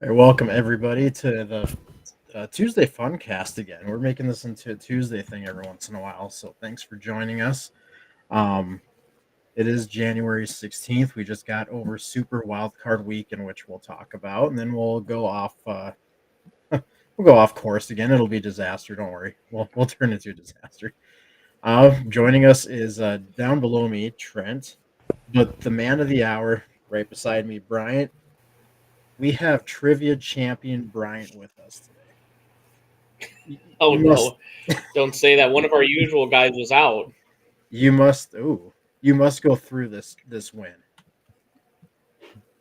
Welcome everybody to the Tuesday Funcast again. We're making this into a Tuesday thing every once in a while, so thanks for joining us. Um, it is January 16th. We just got over Super Wildcard Week, in which we'll talk about, and then we'll go off. We'll go off course again. It'll be a disaster. Don't worry. We'll turn it into a disaster. Joining us is down below me, Trent, but the man of the hour right beside me, Bryant. We have trivia champion Bryant with us today. Oh You must no, don't say that. One of our usual guys was out. you must go through this win.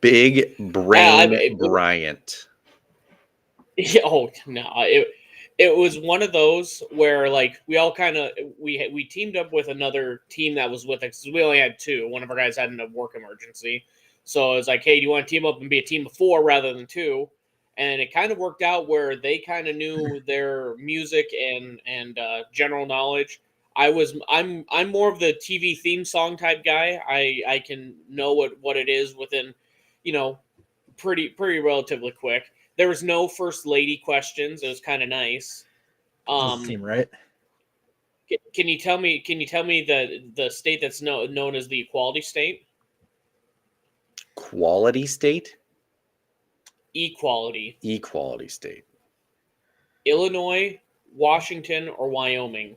Big I, Brain it, Bryant. oh no, it was one of those where like we all kind of we teamed up with another team that was with us. 'Cause we only had two. One of our guys had a work emergency, so it was like, hey, do you want to team up and be a team of four rather than two? And it kind of worked out where they kind of knew their music and general knowledge. I'm more of the TV theme song type guy. I can know what it is within, you know, pretty relatively quick. There was no first lady questions. It was kind of nice. Doesn't Um, seem right. can you tell me? Can you tell me the state that's known as the equality state? Quality state? Equality. Equality state. Illinois, Washington, or Wyoming?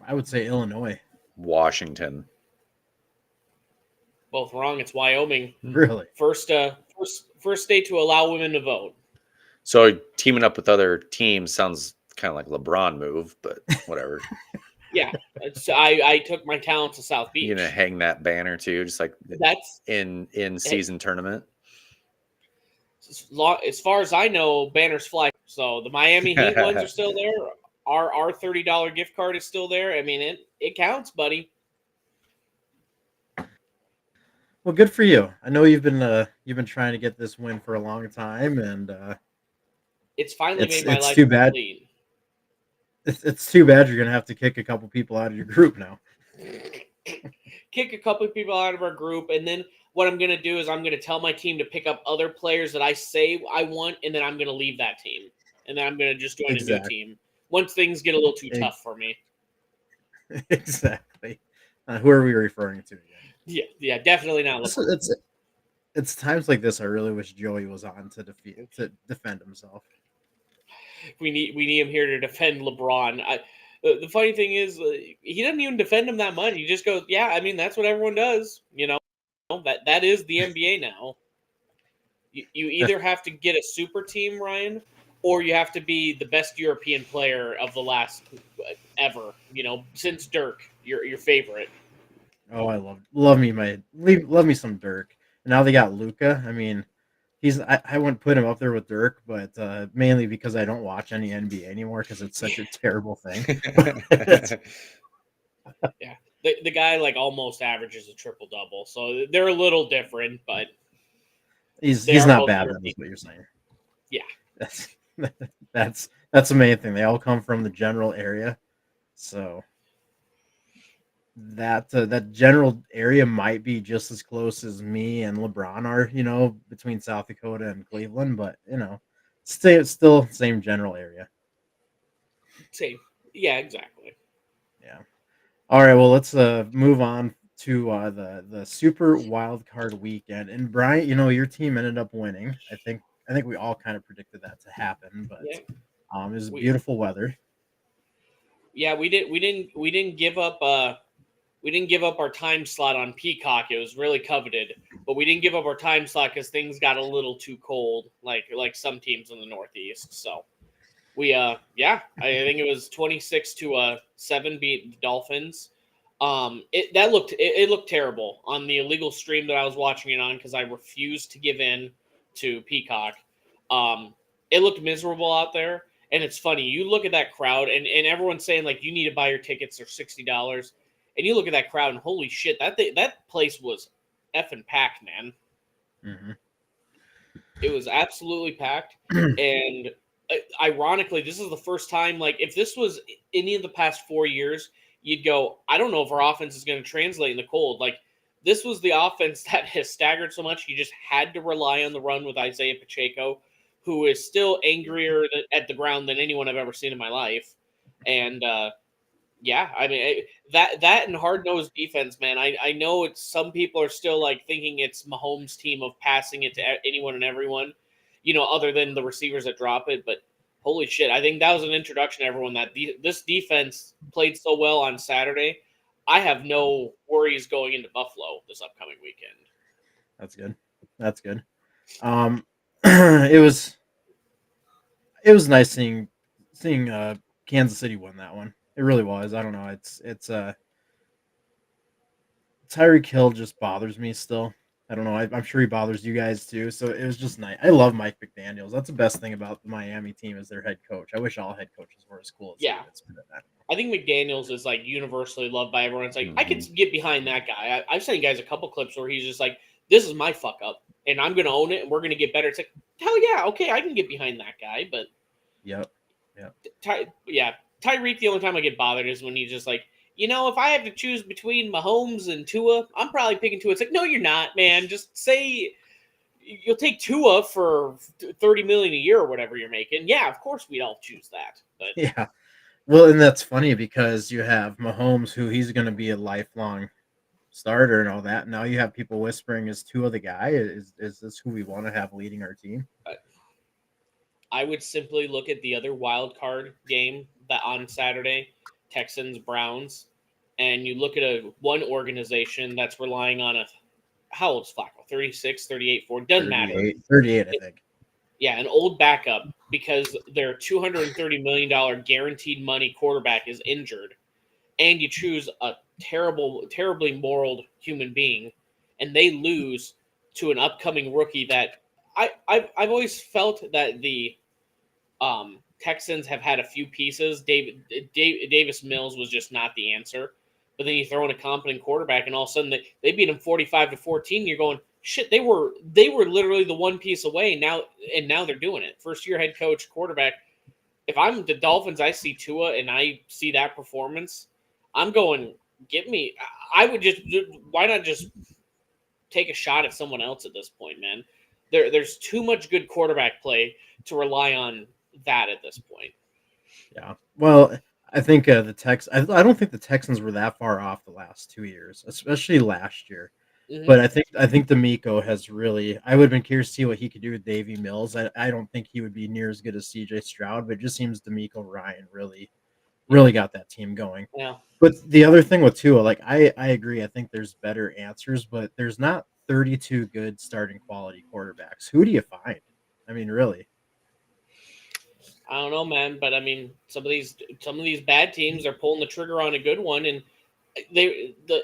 I would say Illinois. Washington. Both wrong. It's Wyoming. Really? First state to allow women to vote. So teaming up with other teams sounds kind of like LeBron move, but whatever. Yeah, I took my talent to South Beach. You gonna hang that banner too, just like That's in season tournament. as far as I know, banners fly. So the Miami Heat ones are still there. Our $30 gift card is still there. I mean, it counts, buddy. Well, good for you. I know you've been trying to get this win for a long time, and It's finally made my it's life too bad. complete. It's too bad you're gonna have to kick a couple people out of your group now. Kick a couple of people out of our group, and then what I'm going to do is I'm going to tell my team to pick up other players that I say I want, and then I'm going to leave that team, and then I'm going to just join a new team once things get a little too tough for me. Exactly. Who are we referring to again? Yeah, definitely not. It's times like this I really wish Joey was on to defend himself. We need him here to defend LeBron. The funny thing is, he doesn't even defend him that much. He just goes, "Yeah, I mean that's what everyone does." You know, that is the NBA now. You either have to get a super team, Ryan, or you have to be the best European player of the last ever. You know, since Dirk, your favorite. Oh, I love me some Dirk. And now they got Luca. I mean, I wouldn't put him up there with Dirk, but mainly because I don't watch any NBA anymore because it's such a terrible thing. Yeah, the guy like almost averages a triple double, so they're a little different, but he's not bad. That's what you're saying. Yeah, that's the main thing. They all come from the general area, so that general area might be just as close as me and LeBron are, between South Dakota and Cleveland, but it's still same general area. Same. Yeah, exactly. Yeah. All right, well, let's move on to the Super Wild Card Weekend. And Bryant, your team ended up winning. I think we all kind of predicted that to happen, but yeah. It was beautiful weather. Yeah, we didn't give up we didn't give up our time slot on Peacock. It was really coveted, but we didn't give up our time slot because things got a little too cold, like some teams in the Northeast. So we I think it was 26-7 beat the Dolphins. It looked terrible on the illegal stream that I was watching it on because I refused to give in to Peacock. It looked miserable out there, and it's funny. You look at that crowd, and everyone's saying like you need to buy your tickets; they're $60. And you look at that crowd, and holy shit, that place was effing packed, man. Mm-hmm. It was absolutely packed, and ironically, this is the first time. Like, if this was any of the past 4 years, you'd go, I don't know if our offense is going to translate in the cold. Like, this was the offense that has staggered so much. You just had to rely on the run with Isaiah Pacheco, who is still angrier at the ground than anyone I've ever seen in my life. And yeah, I mean that and hard nosed defense, man. I know it's some people are still like thinking it's Mahomes' team of passing it to anyone and everyone, other than the receivers that drop it. But holy shit, I think that was an introduction to everyone that this defense played so well on Saturday. I have no worries going into Buffalo this upcoming weekend. That's good. That's good. It was nice seeing Kansas City win that one. It really was. I don't know. It's Tyreek Hill just bothers me still. I don't know. I'm sure he bothers you guys too. So it was just nice. I love Mike McDaniels. That's the best thing about the Miami team is their head coach. I wish all head coaches were as cool as Yeah. he is. I think McDaniels is like universally loved by everyone. It's like I could get behind that guy. I've sent you guys a couple clips where he's just like, "This is my fuck up, and I'm going to own it, and we're going to get better." It's like, hell yeah, okay, I can get behind that guy. But Yep. Tyreek. The only time I get bothered is when he's just like, if I have to choose between Mahomes and Tua, I'm probably picking Tua. It's like, no, you're not, man. Just say you'll take Tua for $30 million a year or whatever you're making. Yeah, of course we'd all choose that. But yeah. Well, and that's funny because you have Mahomes, who he's going to be a lifelong starter and all that. Now you have people whispering, "Is Tua the guy? Is this who we want to have leading our team?" I would simply look at the other wild card game that on Saturday, Texans Browns, and you look at one organization that's relying on how old's Flacco? 36, 38, 4. Doesn't matter. 38, I think. Yeah, an old backup because their $230 million guaranteed money quarterback is injured, and you choose a terribly moral human being, and they lose to an upcoming rookie that I've always felt that the Texans have had a few pieces. Davis Mills was just not the answer. But then you throw in a competent quarterback, and all of a sudden they beat him 45-14. You're going, shit, they were literally the one piece away now they're doing it. First year head coach, quarterback. If I'm the Dolphins, I see Tua and I see that performance, I'm going, get me. I would just, why not just take a shot at someone else at this point, man? There's too much good quarterback play to rely on that at this point. Yeah. Well, I think I don't think the Texans were that far off the last 2 years, especially last year. Mm-hmm. But I think D'Amico has really. I would have been curious to see what he could do with Davy Mills. I don't think he would be near as good as C.J. Stroud, but it just seems D'Amico Ryan really got that team going. Yeah. But the other thing with Tua, like I agree. I think there's better answers, but there's not 32 good starting quality quarterbacks. Who do you find? I mean, really. I don't know, man, but I mean, some of these bad teams are pulling the trigger on a good one, and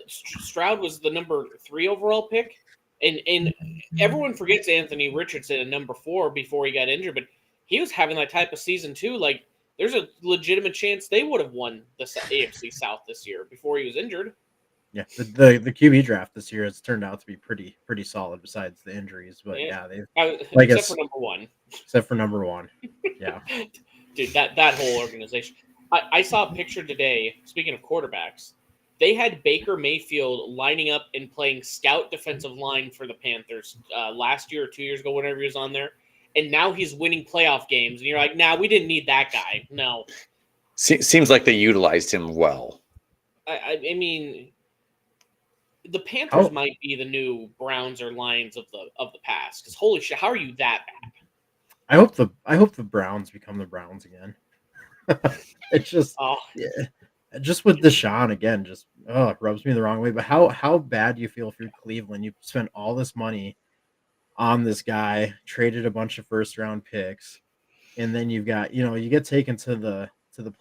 Stroud was the number 3 overall pick, and everyone forgets Anthony Richardson at number 4 before he got injured, but he was having that type of season too. Like, there's a legitimate chance they would have won the AFC South this year before he was injured. Yeah, the QB draft this year has turned out to be pretty solid. Besides the injuries, but except for number 1. Except for number 1, yeah. Dude, that whole organization. I saw a picture today. Speaking of quarterbacks, they had Baker Mayfield lining up and playing scout defensive line for the Panthers last year or 2 years ago, whenever he was on there, and now he's winning playoff games. And you're like, nah, we didn't need that guy. No. Seems like they utilized him well. I mean, the Panthers might be the new Browns or Lions of the past. Because holy shit, how are you that bad? I hope the Browns become the Browns again. It's just just with Deshaun again, just it rubs me the wrong way. But how bad do you feel if you're Cleveland? You spent all this money on this guy, traded a bunch of first round picks, and then you've got you get taken to the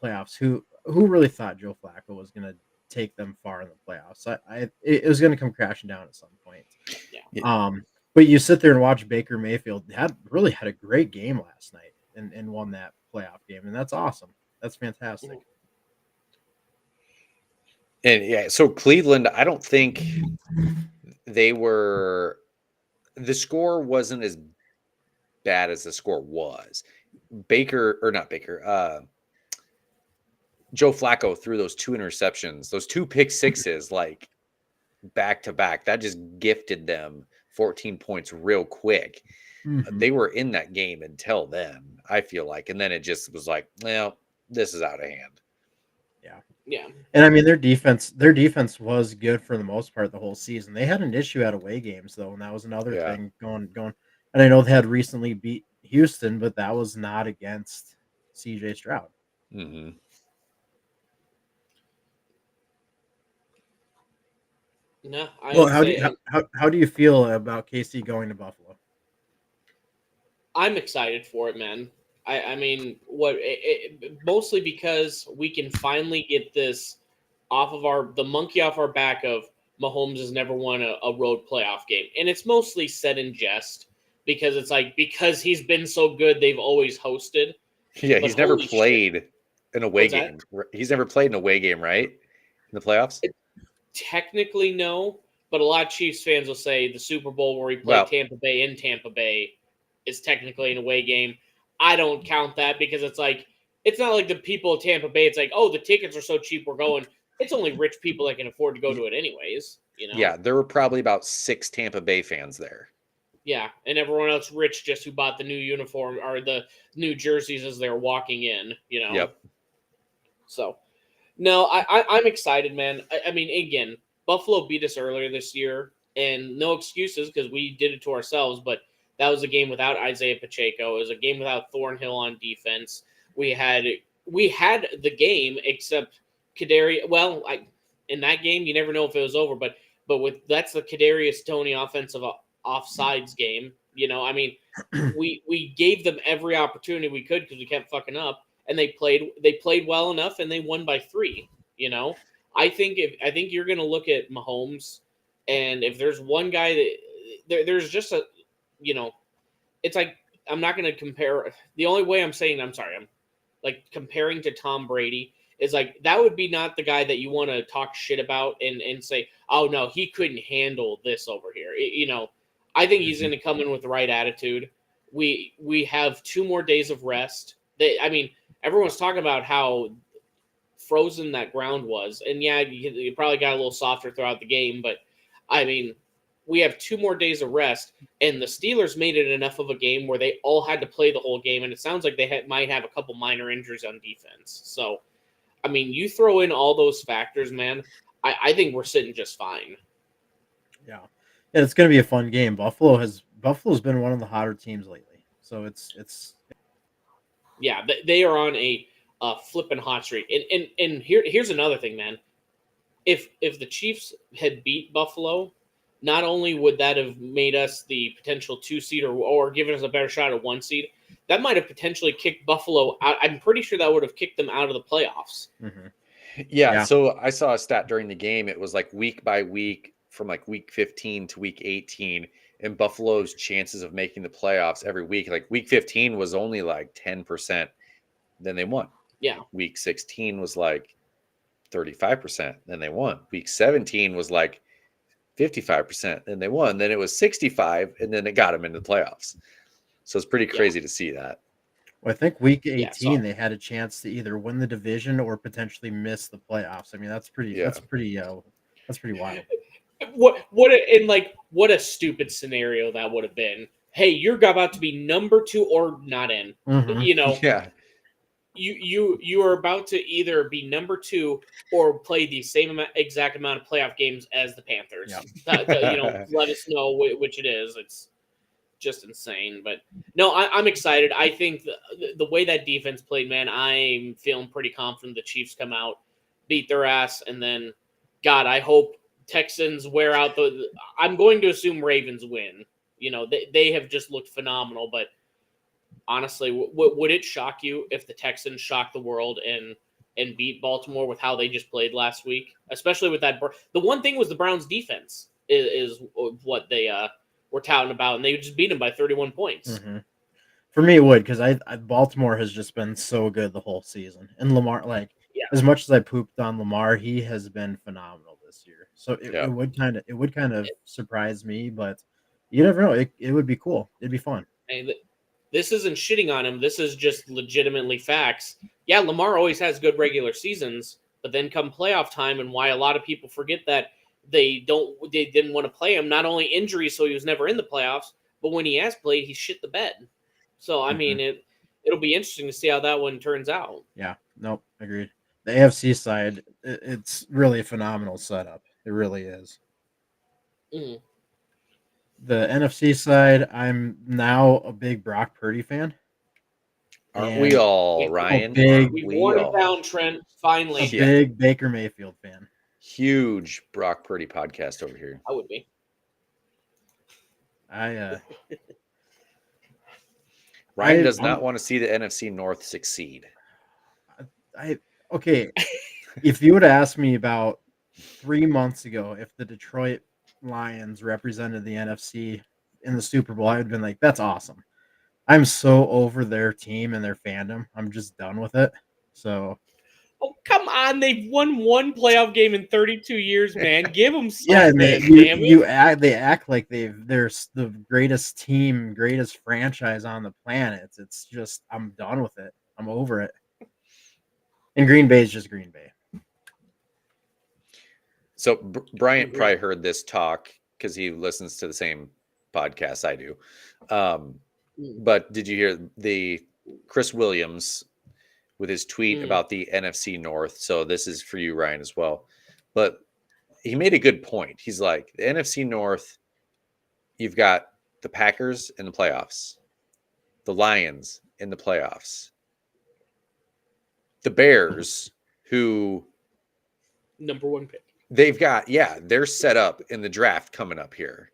playoffs. Who really thought Joe Flacco was going to take them far in the playoffs? It was going to come crashing down at some point. Yeah. But you sit there and watch Baker Mayfield had a great game last night and won that playoff game, and that's awesome. That's fantastic. And yeah, so Cleveland, I don't think they were. The score wasn't as bad as the score was. Joe Flacco threw those 2 interceptions, those 2 pick sixes. Like, back to back. That just gifted them 14 points real quick. Mhm. They were in that game until then, I feel like. And then it just was like, well, this is out of hand. Yeah. And I mean their defense was good for the most part the whole season. They had an issue at away games though, and that was another Yeah. thing going. And I know they had recently beat Houston, but that was not against CJ Stroud. Mm-hmm. No, I Well, would say how do you feel about KC going to Buffalo? I'm excited for it, man. I mean, mostly because we can finally get this off of the monkey off our back of Mahomes has never won a road playoff game, and it's mostly said in jest because it's like because he's been so good, they've always hosted. Yeah, But he's never holy shit, played an away what's that? game. He's never played an away game, right? In the playoffs? Technically, no, but a lot of Chiefs fans will say the Super Bowl where he played Well, Tampa Bay in Tampa Bay is technically an away game. I don't count that because it's like it's not like the people of Tampa Bay. It's like, oh, the tickets are so cheap, we're going. It's only rich people that can afford to go to it, anyways. yeah, there were probably about 6 Tampa Bay fans there. Yeah, and everyone else rich just who bought the new uniform or the new jerseys as they're walking in. Yep. So no, I'm excited, man. I mean, again, Buffalo beat us earlier this year, and no excuses because we did it to ourselves. But that was a game without Isaiah Pacheco. It was a game without Thornhill on defense. We had the game, except Kadarius. Well, in that game, you never know if it was over. But that's the Kadarius Toney offensive offsides game. I mean, we gave them every opportunity we could because we kept fucking up and they played well enough and they won by 3. I think you're going to look at Mahomes, and if there's one guy that there's just a it's like I'm not going to compare. The only way I'm saying I'm sorry, I'm like comparing to Tom Brady is like that would be not the guy that you want to talk shit about and say, oh no, he couldn't handle this over here. I think he's going to come in with the right attitude. We have 2 more days of rest. I mean, everyone's talking about how frozen that ground was, and yeah, you probably got a little softer throughout the game, but I mean, we have 2 more days of rest, and the Steelers made it enough of a game where they all had to play the whole game, and it sounds like they might have a couple minor injuries on defense. So, I mean, you throw in all those factors, man. I think we're sitting just fine. Yeah, it's going to be a fun game. Buffalo's been one of the hotter teams lately, so it's Yeah, they are on a flipping hot streak. And here's another thing, man. If the Chiefs had beat Buffalo, not only would that have made us the potential 2 seed or given us a better shot at 1 seed, that might have potentially kicked Buffalo out. I'm pretty sure that would have kicked them out of the playoffs. Mm-hmm. Yeah, Yeah. so I saw a stat during the game. It was like week by week from like week 15 to week 18, and Buffalo's chances of making the playoffs every week. Like week 15 was only like 10%. Then they won. Yeah. Week 16 was like 35%. Then they won. Week 17 was like 55%. Then they won. Then it was 65, and then it got them into the playoffs. So it's pretty crazy to see that. Well, I think week 18 Yeah, they had a chance to either win the division or potentially miss the playoffs. I mean, that's pretty wild. What a stupid scenario that would have been. Hey, you're about to be number 2 or not in. Mm-hmm. Yeah. You are about to either be number 2 or play the same exact amount of playoff games as the Panthers. Yeah. Let us know which it is. It's just insane. But no, I'm excited. I think the way that defense played, man, I'm feeling pretty confident the Chiefs come out, beat their ass, and then, God, I hope Texans wear out I'm going to assume Ravens win. They have just looked phenomenal, but honestly, would it shock you if the Texans shock the world and beat Baltimore with how they just played last week? Especially with that. The one thing was the Browns' defense is what they were touting about, and they just beat them by 31 points. Mm-hmm. For me, it would because I Baltimore has just been so good the whole season, and Lamar, like as much as I pooped on Lamar, he has been phenomenal this year. So it would kind of surprise me, but you never know. It would be cool. It'd be fun. And this isn't shitting on him. This is just legitimately facts. Yeah, Lamar always has good regular seasons, but then come playoff time, and why a lot of people forget that they didn't want to play him. Not only injury, so he was never in the playoffs, but when he has played, he shit the bed. So I mean, it'll be interesting to see how that one turns out. Yeah, nope, agreed. The AFC side, it's really a phenomenal setup. It really is. Mm. The NFC side, I'm now a big Brock Purdy fan. Aren't we all, Ryan? Aren't We we wore it all? down, Trent. Finally, A big Baker Mayfield fan. Huge Brock Purdy podcast over here. I would be. Ryan does not want to see the NFC North succeed. Okay. If you would ask me about 3 months ago if the Detroit Lions represented the NFC in the Super Bowl, I would have been like, that's awesome. I'm so over their team and their fandom. I'm just done with it. So, oh come on! They've won one playoff game in 32 years, man. Give them something. yeah, and they act like they're the greatest team, greatest franchise on the planet. It's just I'm done with it. I'm over it. And Green Bay is just Green Bay. So Bryant probably heard this talk because he listens to the same podcast I do. But did you hear the Chris Williams with his tweet about the NFC North? So this is for you, Ryan, as well. But he made a good point. He's like, the NFC North, you've got the Packers in the playoffs, the Lions in the playoffs, the Bears, who number one pick. They've got, they're set up in the draft coming up here.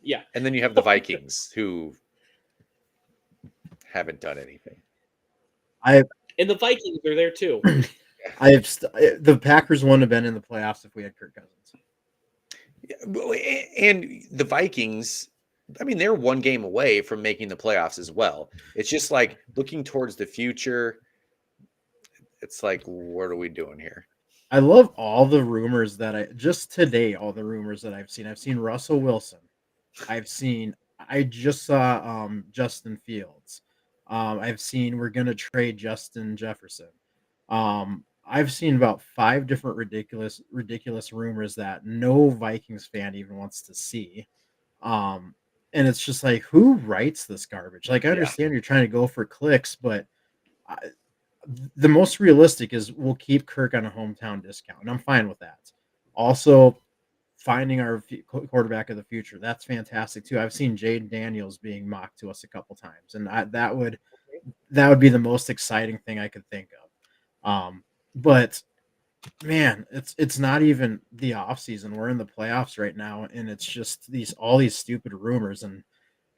Yeah. And then you have the Vikings who haven't done anything. And the Vikings are there too. The Packers wouldn't have been in the playoffs if we had Kirk Cousins. And the Vikings, I mean, they're one game away from making the playoffs as well. It's just like looking towards the future. It's like, what are we doing here? I love all the rumors that all the rumors that I've seen. I've seen Russell Wilson. I just saw Justin Fields. I've seen we're going to trade Justin Jefferson. I've seen about 5 different ridiculous rumors that no Vikings fan even wants to see. And it's just like, who writes this garbage? Like, I understand you're trying to go for clicks, but the most realistic is we'll keep Kirk on a hometown discount, and I'm fine with that. Also, finding our quarterback of the future, that's fantastic too. I've seen Jade Daniels being mocked to us a couple times, and that would be the most exciting thing I could think of. But man, it's not even the off season. We're in the playoffs right now, and it's just all these stupid rumors. And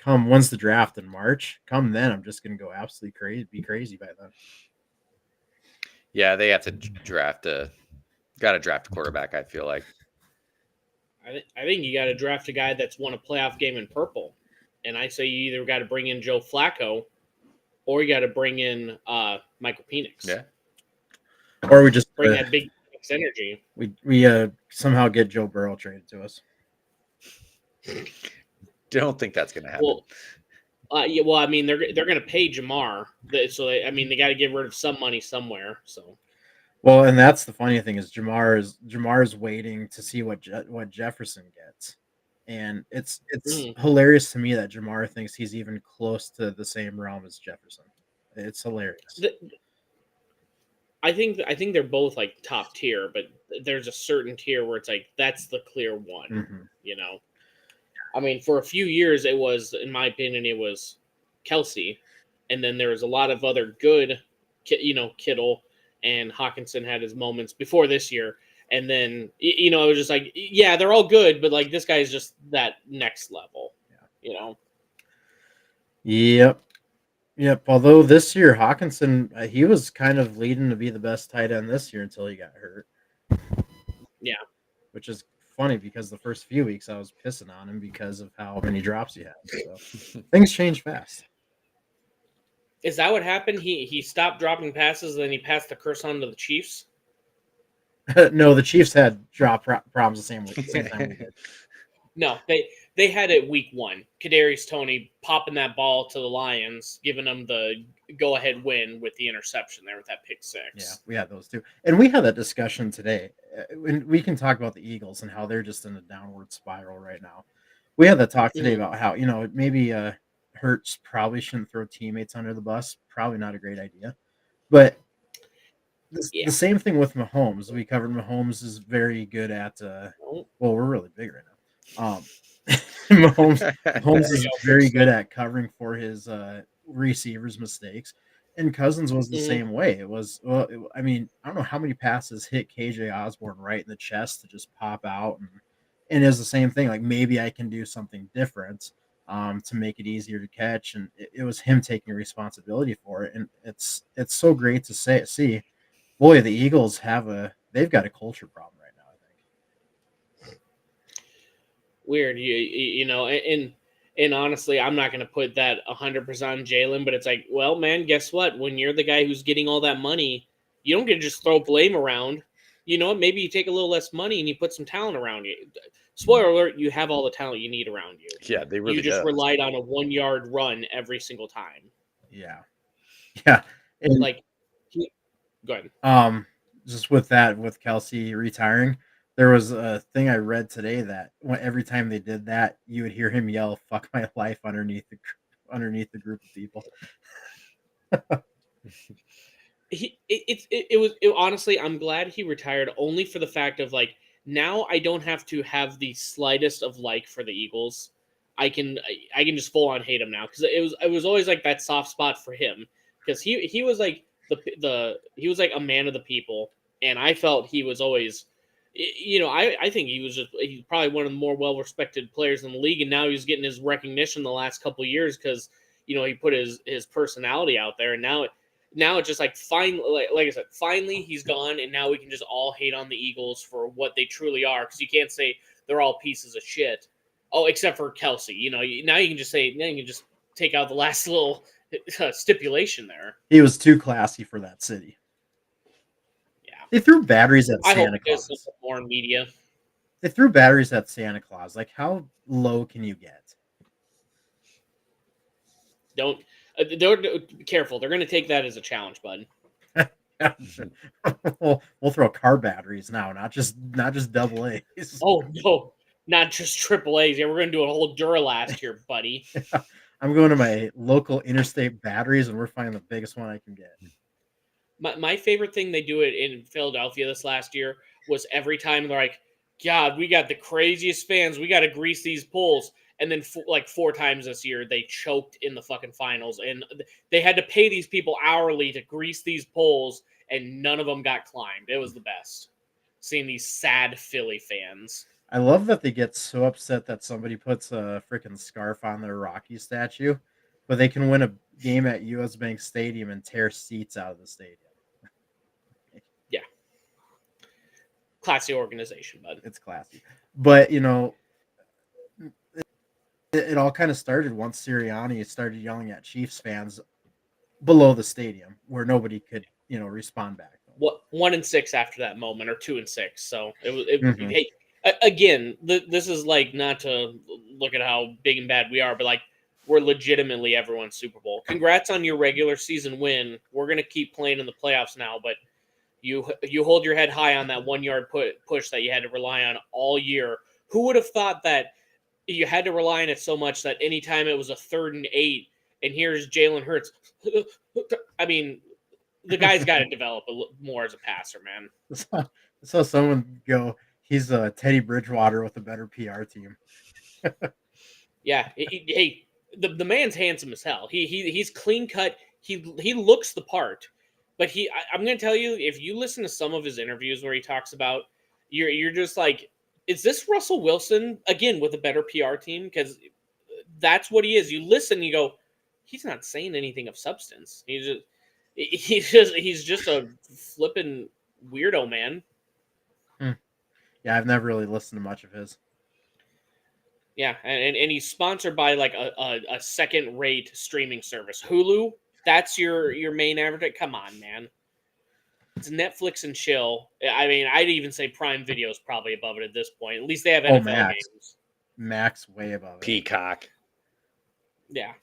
when's the draft in March? Come then, I'm just gonna go absolutely crazy by then. Yeah, they have to got to draft a quarterback, I feel like. I think you got to draft a guy that's won a playoff game in purple. And I say you either got to bring in Joe Flacco or you got to bring in Michael Penix. Yeah. Or we just bring that big energy. We somehow get Joe Burrow traded to us. Don't think that's going to happen. Well, I mean, they're going to pay Jamar, so they got to get rid of some money somewhere. So, well, and that's the funny thing is Jamar is waiting to see what Jefferson gets, and it's hilarious to me that Jamar thinks he's even close to the same realm as Jefferson. It's hilarious. I think they're both like top tier, but there's a certain tier where it's like that's the clear one. Mm-hmm. You know. I mean, for a few years, it was, in my opinion, it was Kelsey. And then there was a lot of other good, Kittle and Hawkinson had his moments before this year. And then, it was just like, yeah, they're all good, but like this guy's just that next level, Yep. Although this year, Hawkinson, he was kind of leading to be the best tight end this year until he got hurt. Yeah. Which is funny because the first few weeks I was pissing on him because of how many drops he had. So things change fast. Is that what happened? He stopped dropping passes, then he passed the curse on to the Chiefs? No, the Chiefs had drop problems the same time we did. No, they had it week 1. Kadarius Toney popping that ball to the Lions, giving them the go-ahead win with the interception there with that pick 6. Yeah, we had those too. And we had that discussion today. and we can talk about the Eagles and how they're just in a downward spiral right now. We had that talk today about how maybe Hurts probably shouldn't throw teammates under the bus. Probably not a great idea. But the same thing with Mahomes. We covered Mahomes is very good at. Well, we're really big right now. Mahomes is very good at covering for his receivers' mistakes, and Cousins was the same way. It was I mean, I don't know how many passes hit KJ Osborne right in the chest to just pop out, and it was the same thing. Like maybe I can do something different to make it easier to catch, and it was him taking responsibility for it, and it's so great to see. Boy, the Eagles they've got a culture problem right now, I think. Weird, and honestly, I'm not going to put that 100% on Jalen, but it's like, well, man, guess what? When you're the guy who's getting all that money, you don't get to just throw blame around. You know, maybe you take a little less money and you put some talent around you. Spoiler alert, you have all the talent you need around you. Yeah, they really You just relied on a 1-yard run every single time. Yeah. Yeah. And, go ahead. Just with Kelsey retiring, there was a thing I read today that every time they did that, you would hear him yell "fuck my life" underneath the group of people. Honestly, I'm glad he retired only for the fact of like now I don't have to have the slightest of like for the Eagles. I can just full on hate him now because it was always like that soft spot for him because he was like he was like a man of the people, and I felt he was always, I think he's probably one of the more well respected players in the league, and now he's getting his recognition the last couple of years because he put his personality out there, and now it's just like finally, like I said, finally he's gone, and now we can just all hate on the Eagles for what they truly are because you can't say they're all pieces of shit. Oh, except for Kelsey. Now you can just take out the last little stipulation there. He was too classy for that city. Yeah, they threw batteries at Santa Claus. More media. They threw batteries at Santa Claus. Like, how low can you get? Don't. Be careful. They're going to take that as a challenge, bud. We'll throw car batteries now, not just double A's. Oh no, not just triple A's. Yeah, we're going to do a whole Duralast here, buddy. Yeah. I'm going to my local interstate batteries, and we're finding the biggest one I can get. My favorite thing they do it in Philadelphia this last year was every time they're like, God, we got the craziest fans. We got to grease these poles. And then like 4 times this year, they choked in the fucking finals. And they had to pay these people hourly to grease these poles, and none of them got climbed. It was the best. Seeing these sad Philly fans. I love that they get so upset that somebody puts a freaking scarf on their Rocky statue, but they can win a game at US Bank Stadium and tear seats out of the stadium. Yeah. Classy organization, bud. It's classy. But, it all kind of started once Sirianni started yelling at Chiefs fans below the stadium where nobody could, respond back. What 1-6 after that moment, or 2-6. So hey, again, this is like not to look at how big and bad we are, but like we're legitimately everyone's Super Bowl. Congrats on your regular season win. We're gonna keep playing in the playoffs now, but you hold your head high on that 1-yard push that you had to rely on all year. Who would have thought that you had to rely on it so much that anytime it was a 3rd and 8, and here's Jalen Hurts. I mean, the guy's got to develop more as a passer, man. I saw someone go, he's a Teddy Bridgewater with a better PR team. Yeah. Hey, the man's handsome as hell. He's clean cut. He looks the part. But I'm going to tell you, if you listen to some of his interviews where he talks about, you're just like, is this Russell Wilson again with a better PR team? Because that's what he is. You listen, you go, he's not saying anything of substance. He's just a flippin' weirdo, man. Yeah, I've never really listened to much of his. Yeah, and he's sponsored by like a second-rate streaming service, Hulu. That's your main advertisement. Come on, man. It's Netflix and chill. I mean, I'd even say Prime Video is probably above it at this point. At least they have NFL games. Max way above it. Peacock. Yeah.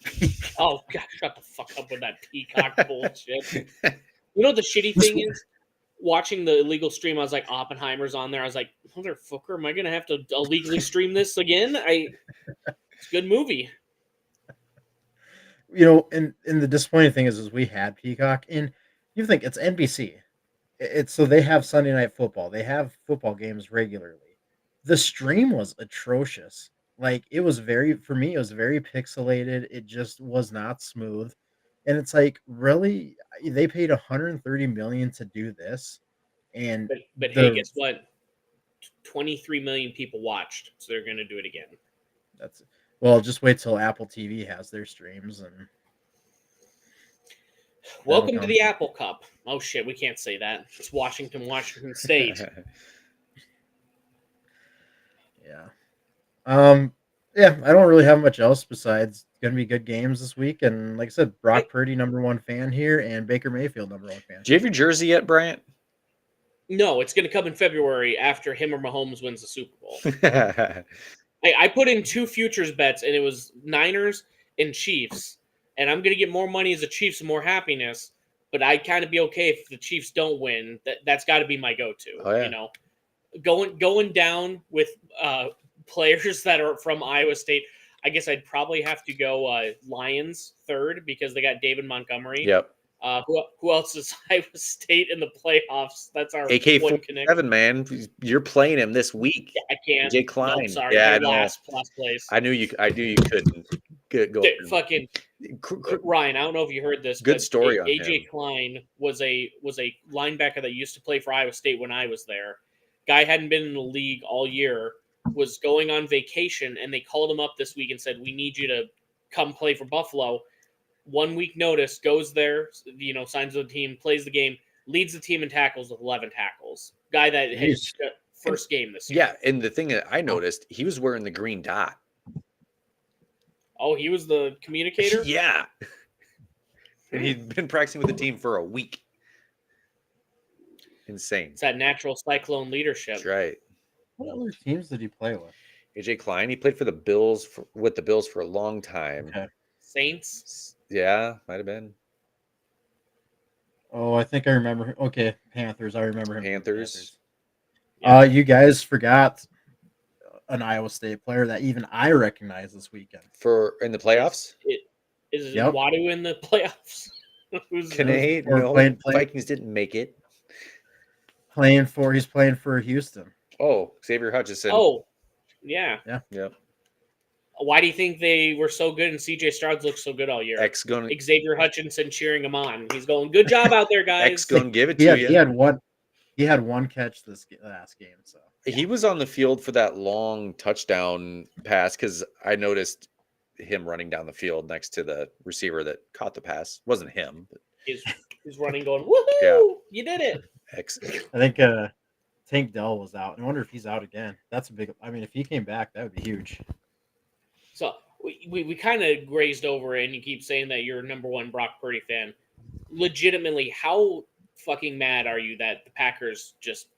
Oh, God, shut the fuck up with that Peacock bullshit. You know what the shitty thing is? watching the illegal stream, I was like, Oppenheimer's on there. I was like, motherfucker, am I gonna have to illegally stream this again? It's a good movie. And the disappointing thing is we had Peacock, and you think it's NBC. It's so they have Sunday Night Football. They have football games regularly. The stream was atrocious. Like it was for me, it was very pixelated. It just was not smooth. And it's like, really, they paid 130 million to do this, and But hey, the guess what? 23 million people watched, so they're gonna do it again. that's well, just wait till Apple TV has their streams and Welcome to come. the Apple Cup. Oh shit, we can't say that. It's Washington State. Yeah. Yeah, I don't really have much else besides gonna be good games this week. And like I said, Brock Purdy, #1 fan here, and Baker Mayfield, #1 fan. Do you have your jersey yet, Bryant? No, it's gonna come in February after him or Mahomes wins the Super Bowl. I put in 2 futures bets, and it was Niners and Chiefs. And I'm gonna get more money as the Chiefs and more happiness. But I'd kind of be okay if the Chiefs don't win. That's got to be my go-to. Oh, yeah. You know, going down with players that are from Iowa State. I guess I'd probably have to go Lions third because they got David Montgomery. Yep. Who else is Iowa State in the playoffs? That's our one connection. AK-47, man. You're playing him this week. I can't. AJ Klein. No, sorry. Yeah, They're last place. I knew you couldn't. Go. Fucking Ryan, I don't know if you heard this. Good but story on AJ him. Klein was a linebacker that used to play for Iowa State when I was there. Guy hadn't been in the league all year, was going on vacation, and they called him up this week and said, "We need you to come play for Buffalo." 1 week notice, goes there, signs with the team, plays the game, leads the team in tackles with 11 tackles. Guy that had first game this year. Yeah, and the thing that I noticed, he was wearing the green dot. Oh, he was the communicator? Yeah. And he'd been practicing with the team for a week. Insane. It's that natural cyclone leadership. That's right. What other teams did he play with? AJ Klein, he played for the Bills with the Bills for a long time. Okay. Saints? Yeah, might have been. Oh, I think I remember. Okay, Panthers. I remember him. Panthers. Yeah. You guys forgot an Iowa State player that even I recognize this weekend. In the playoffs? Is Wadu in the playoffs? Kinnaid? No, Vikings didn't make it. He's playing for Houston. Oh, Xavier Hutchinson. Oh, yeah. Yep. Why do you think they were so good and CJ Stroud's looked so good all year? Xavier Hutchinson cheering him on. He's going, good job out there, guys. X going to give it to you. He had one catch this last game. So he was on the field for that long touchdown pass because I noticed him running down the field next to the receiver that caught the pass. Wasn't him. But... He's running going, woohoo! Yeah. You did it. I think Tank Dell was out. I wonder if he's out again. That's a big. I mean, if he came back, that would be huge. So we kind of grazed over it, and you keep saying that you're #1 Brock Purdy fan. Legitimately, how fucking mad are you that the Packers just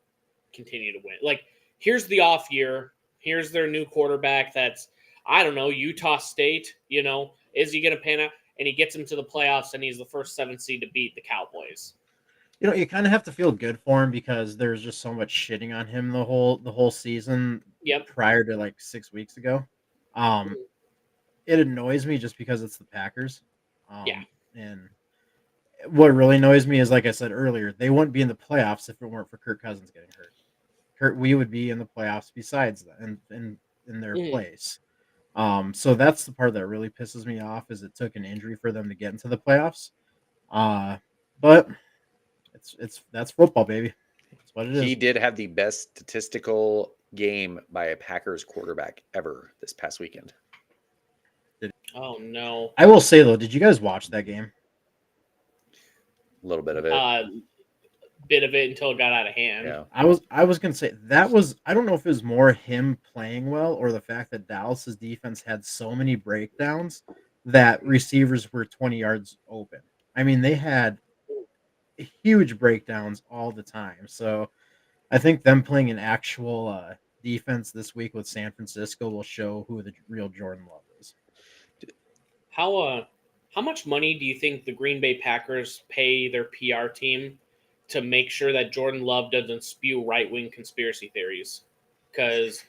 continue to win? Like, here's the off year. Here's their new quarterback that's, I don't know, Utah State, is he going to pan out? And he gets him to the playoffs, and he's the first 7 seed to beat the Cowboys. You kind of have to feel good for him because there's just so much shitting on him the whole season. Yep. Prior to like 6 weeks ago. It annoys me just because it's the Packers. Yeah. And what really annoys me is, like I said earlier, they wouldn't be in the playoffs if it weren't for Kirk Cousins getting hurt. We would be in the playoffs besides that and in their place. So that's the part that really pisses me off is it took an injury for them to get into the playoffs. But that's football, baby. That's what it is. He did have the best statistical game by a Packers quarterback ever this past weekend. Oh no! I will say though, did you guys watch that game? A little bit of it. Bit of it until it got out of hand. Yeah. I was gonna say that was, I don't know if it was more him playing well or the fact that Dallas's defense had so many breakdowns that receivers were 20 yards open. I mean, they had huge breakdowns all the time. So I think them playing an actual defense this week with San Francisco will show who the real Jordan Love is. How much money do you think the Green Bay Packers pay their PR team to make sure that Jordan Love doesn't spew right-wing conspiracy theories. Because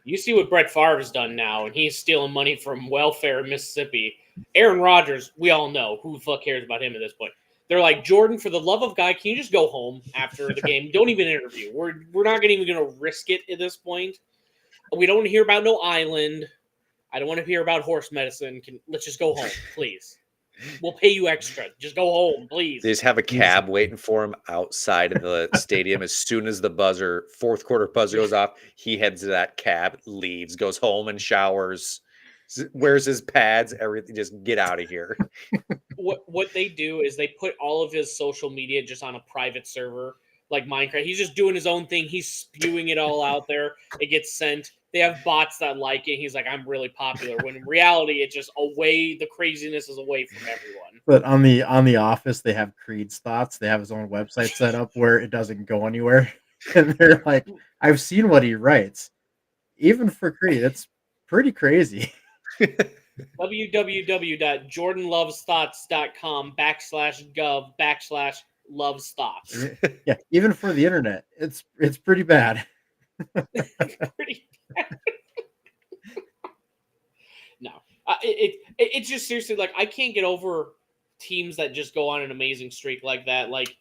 you see what Brett Favre has done now, and he's stealing money from welfare in Mississippi. Aaron Rodgers, we all know. Who the fuck cares about him at this point? They're like, Jordan, for the love of God, can you just go home after the game? Don't even interview. We're not even going to risk it at this point. We don't want to hear about no island. I don't want to hear about horse medicine. Let's just go home, please. We'll pay you extra. Just go home, please. They just have a cab waiting for him outside of the stadium. As soon as the fourth quarter buzzer goes off, he heads to that cab, leaves, goes home and showers, wears his pads, everything. Just get out of here. What they do is they put all of his social media just on a private server, like Minecraft. He's just doing his own thing. He's spewing it all out there. It gets sent. They have bots that like it. He's like, I'm really popular. When in reality, it's just the craziness is away from everyone. But on the Office, they have Creed's thoughts. They have his own website set up where it doesn't go anywhere. And they're like, I've seen what he writes. Even for Creed, it's pretty crazy. www.jordanlovesthoughts.com/gov/loves thoughts. Yeah, even for the internet, it's pretty bad. Pretty bad. No, it's just seriously like I can't get over teams that just go on an amazing streak like that. Like,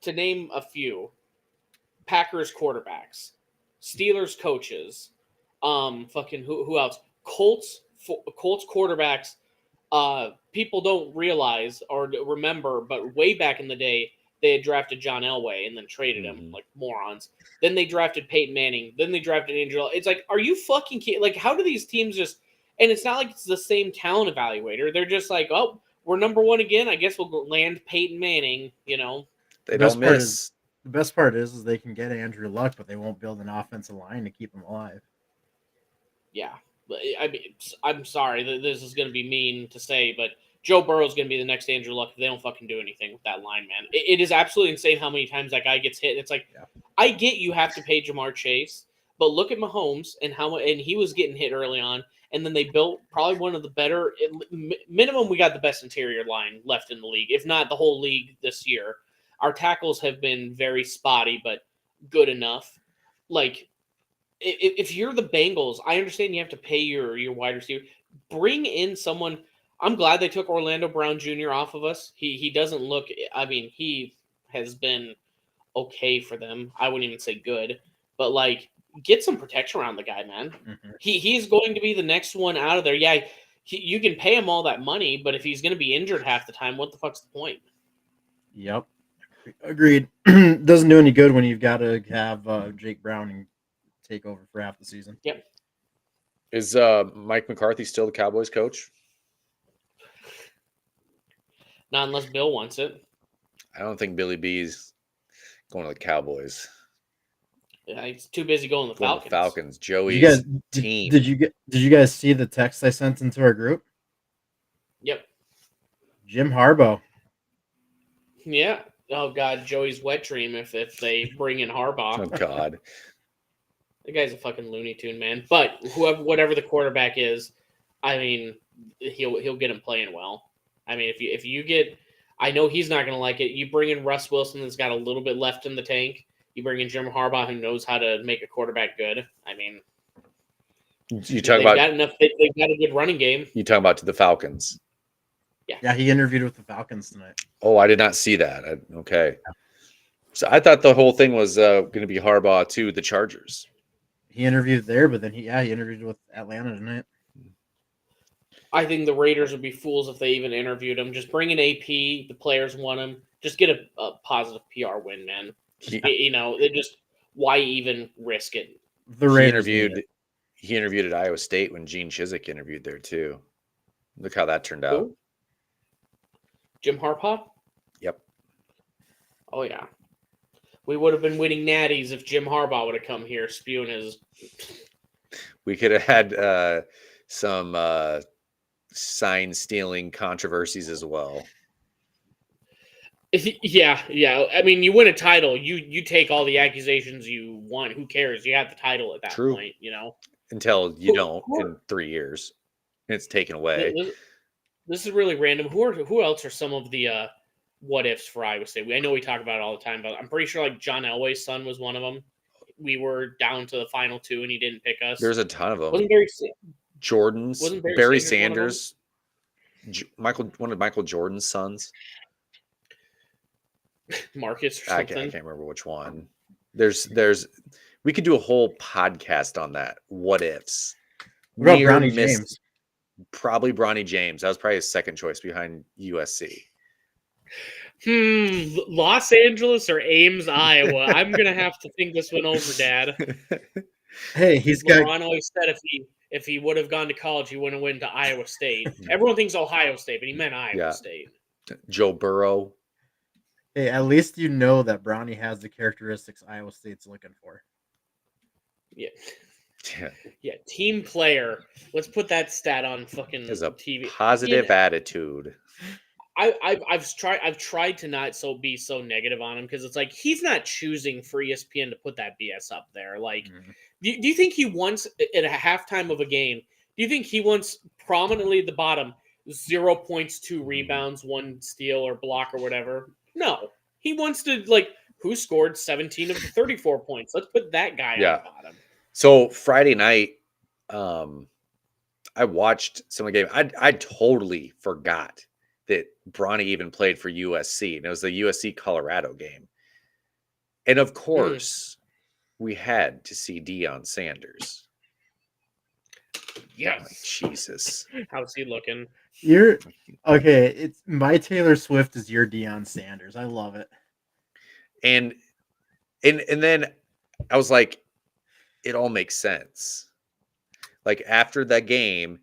to name a few: Packers quarterbacks, Steelers coaches, fucking who else? Colts quarterbacks. People don't realize or remember, but way back in the day, they had drafted John Elway and then traded him like morons. Then they drafted Peyton Manning. Then they drafted Andrew. It's like, are you fucking kidding? Like, how do these teams just? And it's not like it's the same talent evaluator. They're just like, oh, we're number one again. I guess we'll go land Peyton Manning. You know, they don't miss. The best part is they can get Andrew Luck, but they won't build an offensive line to keep him alive. Yeah, I mean, I'm sorry that this is going to be mean to say, but Joe Burrow is going to be the next Andrew Luck if they don't fucking do anything with that line, man. It is absolutely insane how many times that guy gets hit. It's like, I get you have to pay Jamar Chase, but look at Mahomes and he was getting hit early on, and then they built probably one of the better minimum. We got the best interior line left in the league, if not the whole league this year. Our tackles have been very spotty, but good enough. Like, if you're the Bengals, I understand you have to pay your wide receiver. Bring in someone. I'm glad they took Orlando Brown Jr. off of us. He doesn't look. I mean, he has been okay for them. I wouldn't even say good, but like, get some protection around the guy, man. Mm-hmm. He's going to be the next one out of there. Yeah, you can pay him all that money, but if he's going to be injured half the time, what the fuck's the point? Yep, agreed. Doesn't do any good when you've got to have Jake Browning take over for half the season. Yep. Is Mike McCarthy still the Cowboys coach? Not unless Bill wants it. I don't think Billy B's going to the Cowboys. Yeah, he's too busy going to the Falcons. Falcons. Joey's team. Did you guys see the text I sent into our group? Yep. Jim Harbaugh. Yeah. Oh God, Joey's wet dream if they bring in Harbaugh. Oh God. The guy's a fucking Looney Tune, man. But whatever the quarterback is, I mean, he'll get him playing well. I mean, if you get, I know he's not going to like it. You bring in Russ Wilson that's got a little bit left in the tank. You bring in Jim Harbaugh who knows how to make a quarterback good. I mean, you talk about got enough. They've got a good running game. You talking about the Falcons? Yeah, he interviewed with the Falcons tonight. Oh, I did not see that. Okay, so I thought the whole thing was going to be Harbaugh to the Chargers. He interviewed there, but then he interviewed with Atlanta tonight. I think the Raiders would be fools if they even interviewed him. Just bring in AP. The players want him. Just get a positive PR win, man. You know, why even risk it? The Raiders he interviewed at Iowa State when Gene Chizik interviewed there too. Look how that turned out. Jim Harbaugh? Yep. Oh yeah. We would have been winning natties if Jim Harbaugh would have come here spewing his. We could have had some sign stealing controversies as well. Yeah. I mean, you win a title, you take all the accusations you want. Who cares? You have the title at that point, you know. Until you don't in 3 years, and it's taken away. This is really random. Who else are some of the what ifs for Iowa State. I know we talk about it all the time, but I'm pretty sure like John Elway's son was one of them. We were down to the final 2, and he didn't pick us. There's a ton of them. Wasn't Barry Jordan's, Wasn't Barry Sanders Sanders, one of Michael Jordan's sons. Marcus or I something? can't remember which one. We could do a whole podcast on that. What ifs? What about Bronny James? Probably Bronny James. That was probably his second choice behind USC. Los Angeles or Ames, Iowa. I'm gonna have to think this one over, Dad. Hey, he's LeBron got. always said if he would have gone to college, he wouldn't have went to Iowa State. Everyone thinks Ohio State, but he meant Iowa State. Joe Burrow. Hey, at least you know that Bronny has the characteristics Iowa State's looking for. Yeah. Yeah, team player. Let's put that stat on fucking Has a TV. positive attitude. I've tried to not be so negative on him because it's like he's not choosing for ESPN to put that BS up there. Like, do you think he wants at a halftime of a game? Do you think he wants prominently at the bottom 0 points, 2 rebounds, 1 steal or block or whatever? No, he wants to like who scored 17 of the 34 points. Let's put that guy on the bottom. So Friday night, I watched some of the game. I totally forgot that Bronny even played for USC, and it was the USC Colorado game. And of course, we had to see Deion Sanders. Yes. Like, Jesus. How's he looking? You're okay. It's my Taylor Swift is your Deion Sanders. I love it. And then I was like, it all makes sense. Like after that game,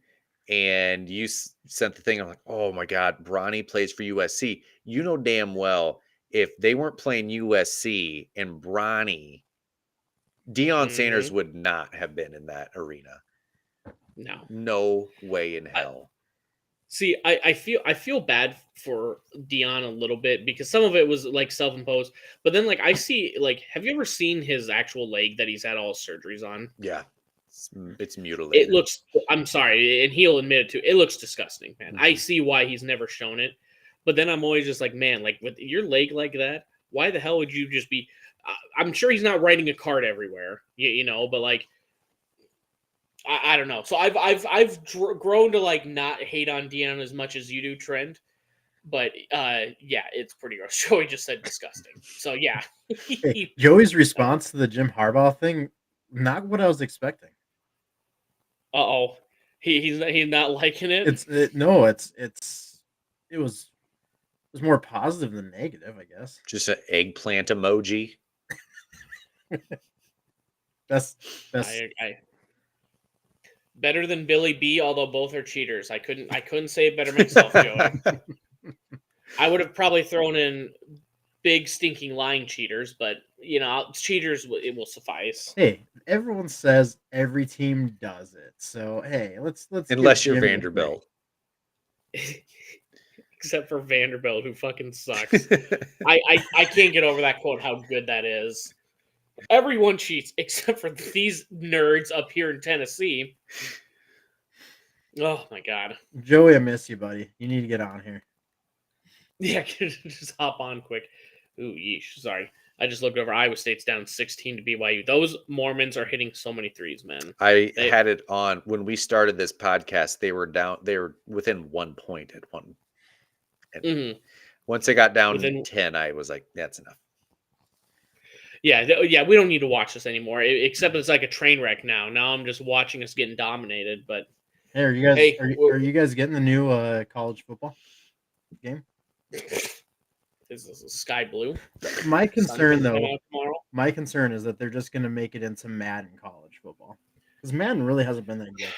and you sent the thing, I'm like, oh my God, Bronny plays for USC. You know damn well if they weren't playing USC and Bronny, Deion Sanders would not have been in that arena. No way in hell. See, I feel bad for Deion a little bit because some of it was like self-imposed, but then like I see like, have you ever seen his actual leg that he's had all his surgeries on? Yeah, it's mutilated. It looks. I'm sorry, and he'll admit it too. It looks disgusting, man. I see why he's never shown it, but then I'm always just like, man, like with your leg like that, why the hell would you just be? I'm sure he's not writing a card everywhere, you know, but like. I don't know. So I've grown to like not hate on Deion as much as you do, Trent. But yeah, it's pretty gross. Joey just said disgusting. So yeah. Hey, Joey's response to the Jim Harbaugh thing, not what I was expecting. He's not liking it. It was more positive than negative, I guess. Just an eggplant emoji. That's better than Billy B, although both are cheaters. I couldn't say it better myself, Joey. I would have probably thrown in big stinking lying cheaters, but you know, cheaters it will suffice. Hey, everyone says every team does it, so hey, let's unless you're Vanderbilt. Except for Vanderbilt, who fucking sucks. I can't get over that quote. How good that is. Everyone cheats except for these nerds up here in Tennessee. Oh my God, Joey, I miss you, buddy. You need to get on here. Yeah, just hop on quick. Ooh, yeesh. Sorry, I just looked over. Iowa State's down 16 to BYU. Those Mormons are hitting so many threes, man. I had it on when we started this podcast. They were down. They were within 1 point at one. And once they got down 10, I was like, that's enough. Yeah, we don't need to watch this anymore. Except it's like a train wreck now. Now I'm just watching us getting dominated. But hey, are you guys getting the new college football game? Is this sky blue? My concern is that they're just going to make it into Madden college football because Madden really hasn't been that good.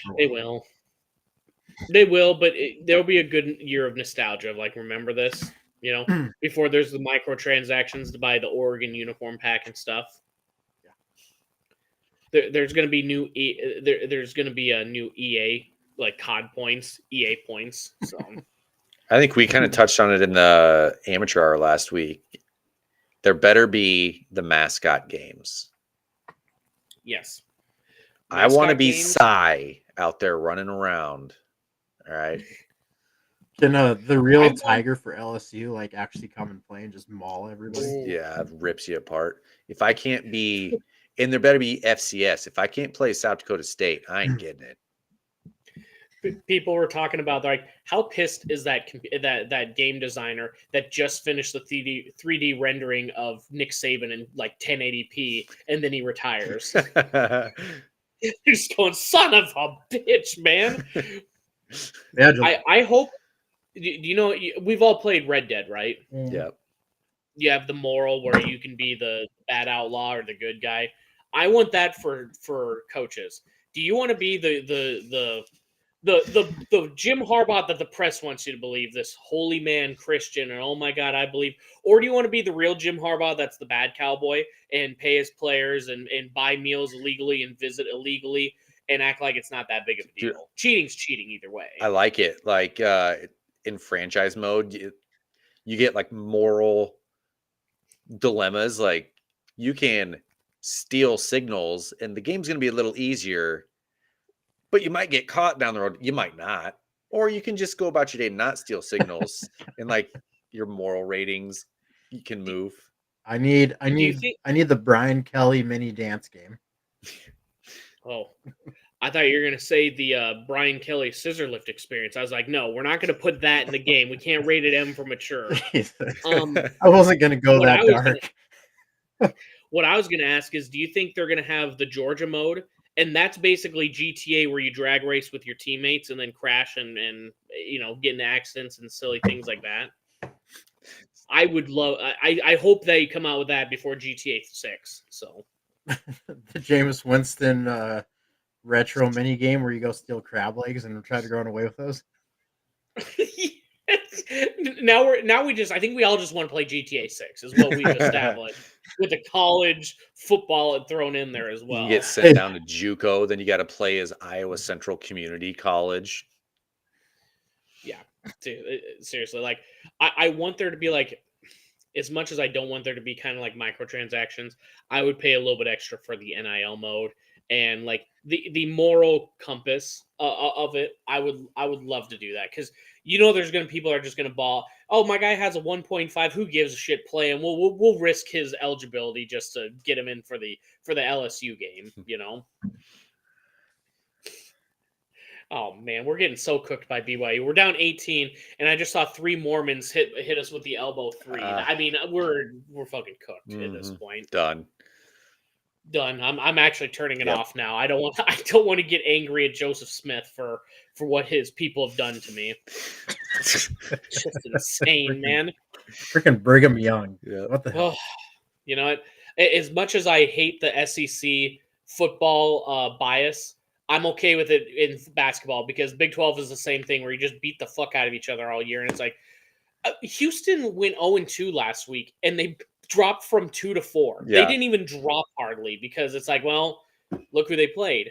They will, but there'll be a good year of nostalgia. Like, remember this? You know, before there's the microtransactions to buy the Oregon uniform pack and stuff. Yeah. There's going to be there's going to be a new EA like COD points, EA points. So I think we kind of touched on it in the amateur hour last week. There better be the mascot games. Yes. I want to be Cy out there running around. All right. Can the real I want- Tiger for LSU like actually come and play and just maul everybody? Yeah, it rips you apart. If I can't be, and there better be FCS. If I can't play South Dakota State, I ain't getting it. People were talking about like how pissed is that game designer that just finished the 3D rendering of Nick Saban in like 1080p and then he retires. You're just going, son of a bitch, man. Yeah, I hope. You know, we've all played Red Dead, right? Yeah. You have the moral where you can be the bad outlaw or the good guy. I want that for coaches. Do you want to be the Jim Harbaugh that the press wants you to believe, this holy man Christian, and oh my God, I believe, or do you want to be the real Jim Harbaugh that's the bad cowboy and pay his players and buy meals illegally and visit illegally and act like it's not that big of a deal? Dude, Cheating's cheating either way. I like it. Like in franchise mode, you get like moral dilemmas. Like you can steal signals, and the game's going to be a little easier, but you might get caught down the road. You might not, or you can just go about your day and not steal signals, and like your moral ratings, you can move. I need think- the Brian Kelly mini dance game. Oh, I thought you were going to say the Brian Kelly scissor lift experience. I was like, no, we're not going to put that in the game. We can't rate it M for mature. I wasn't gonna go what that I was dark. What I was going to ask is, do you think they're going to have the Georgia mode? And that's basically GTA where you drag race with your teammates and then crash and get into accidents and silly things like that. I would love. I hope they come out with that before GTA 6. So The Jameis Winston retro mini game where you go steal crab legs and try to run away with those. I think we all just want to play GTA 6 is what we've established with the college football thrown in there as well. You get sent down to JUCO, then you got to play as Iowa Central Community College. Yeah, dude, seriously, like I want there to be like, as much as I don't want there to be kind of like microtransactions, I would pay a little bit extra for the NIL mode and like the moral compass of it. I would love to do that because there's gonna people are just gonna ball. Oh, my guy has a 1.5. Who gives a shit? Play and we'll risk his eligibility just to get him in for the LSU game. Oh man, we're getting so cooked by BYU. We're down 18, and I just saw 3 Mormons hit us with the elbow 3. I mean, we're fucking cooked at this point. Done. I'm actually turning it off now. I don't want to get angry at Joseph Smith for what his people have done to me. It's just insane, man. Freaking Brigham Young. Yeah. What the hell? You know what? As much as I hate the SEC football bias, I'm okay with it in basketball because Big 12 is the same thing where you just beat the fuck out of each other all year. And it's like Houston went 0-2 last week and they dropped from 2 to 4. Yeah. They didn't even drop hardly because it's like, well, look who they played,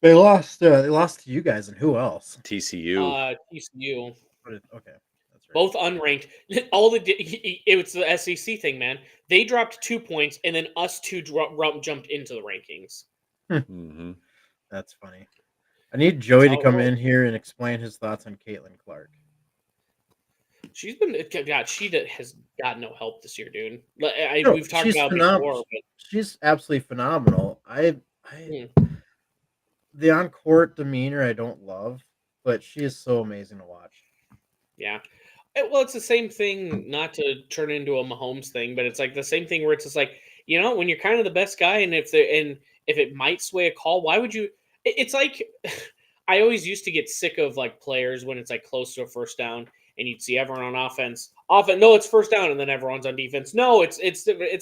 They lost to you guys and who else? TCU. TCU. Okay, that's right. Both unranked. It was the SEC thing, man. They dropped 2 points, and then us two jumped into the rankings. Mm-hmm. That's funny. I need Joey to how it come rolls. in here and explain his thoughts on Caitlin Clark. She has got no help this year, dude. No, We've talked she's about it phenomenal. before. But, She's absolutely phenomenal. The on court demeanor I don't love, but she is so amazing to watch. yeah. Well, it's the same thing, not to turn it into a Mahomes thing, but it's like the same thing where it's just like, when you're kind of the best guy, and if it might sway a call, why would you? It's like I always used to get sick of like players when it's like close to a first down, and you'd see everyone on offense. No, it's first down, and then everyone's on defense. No, it's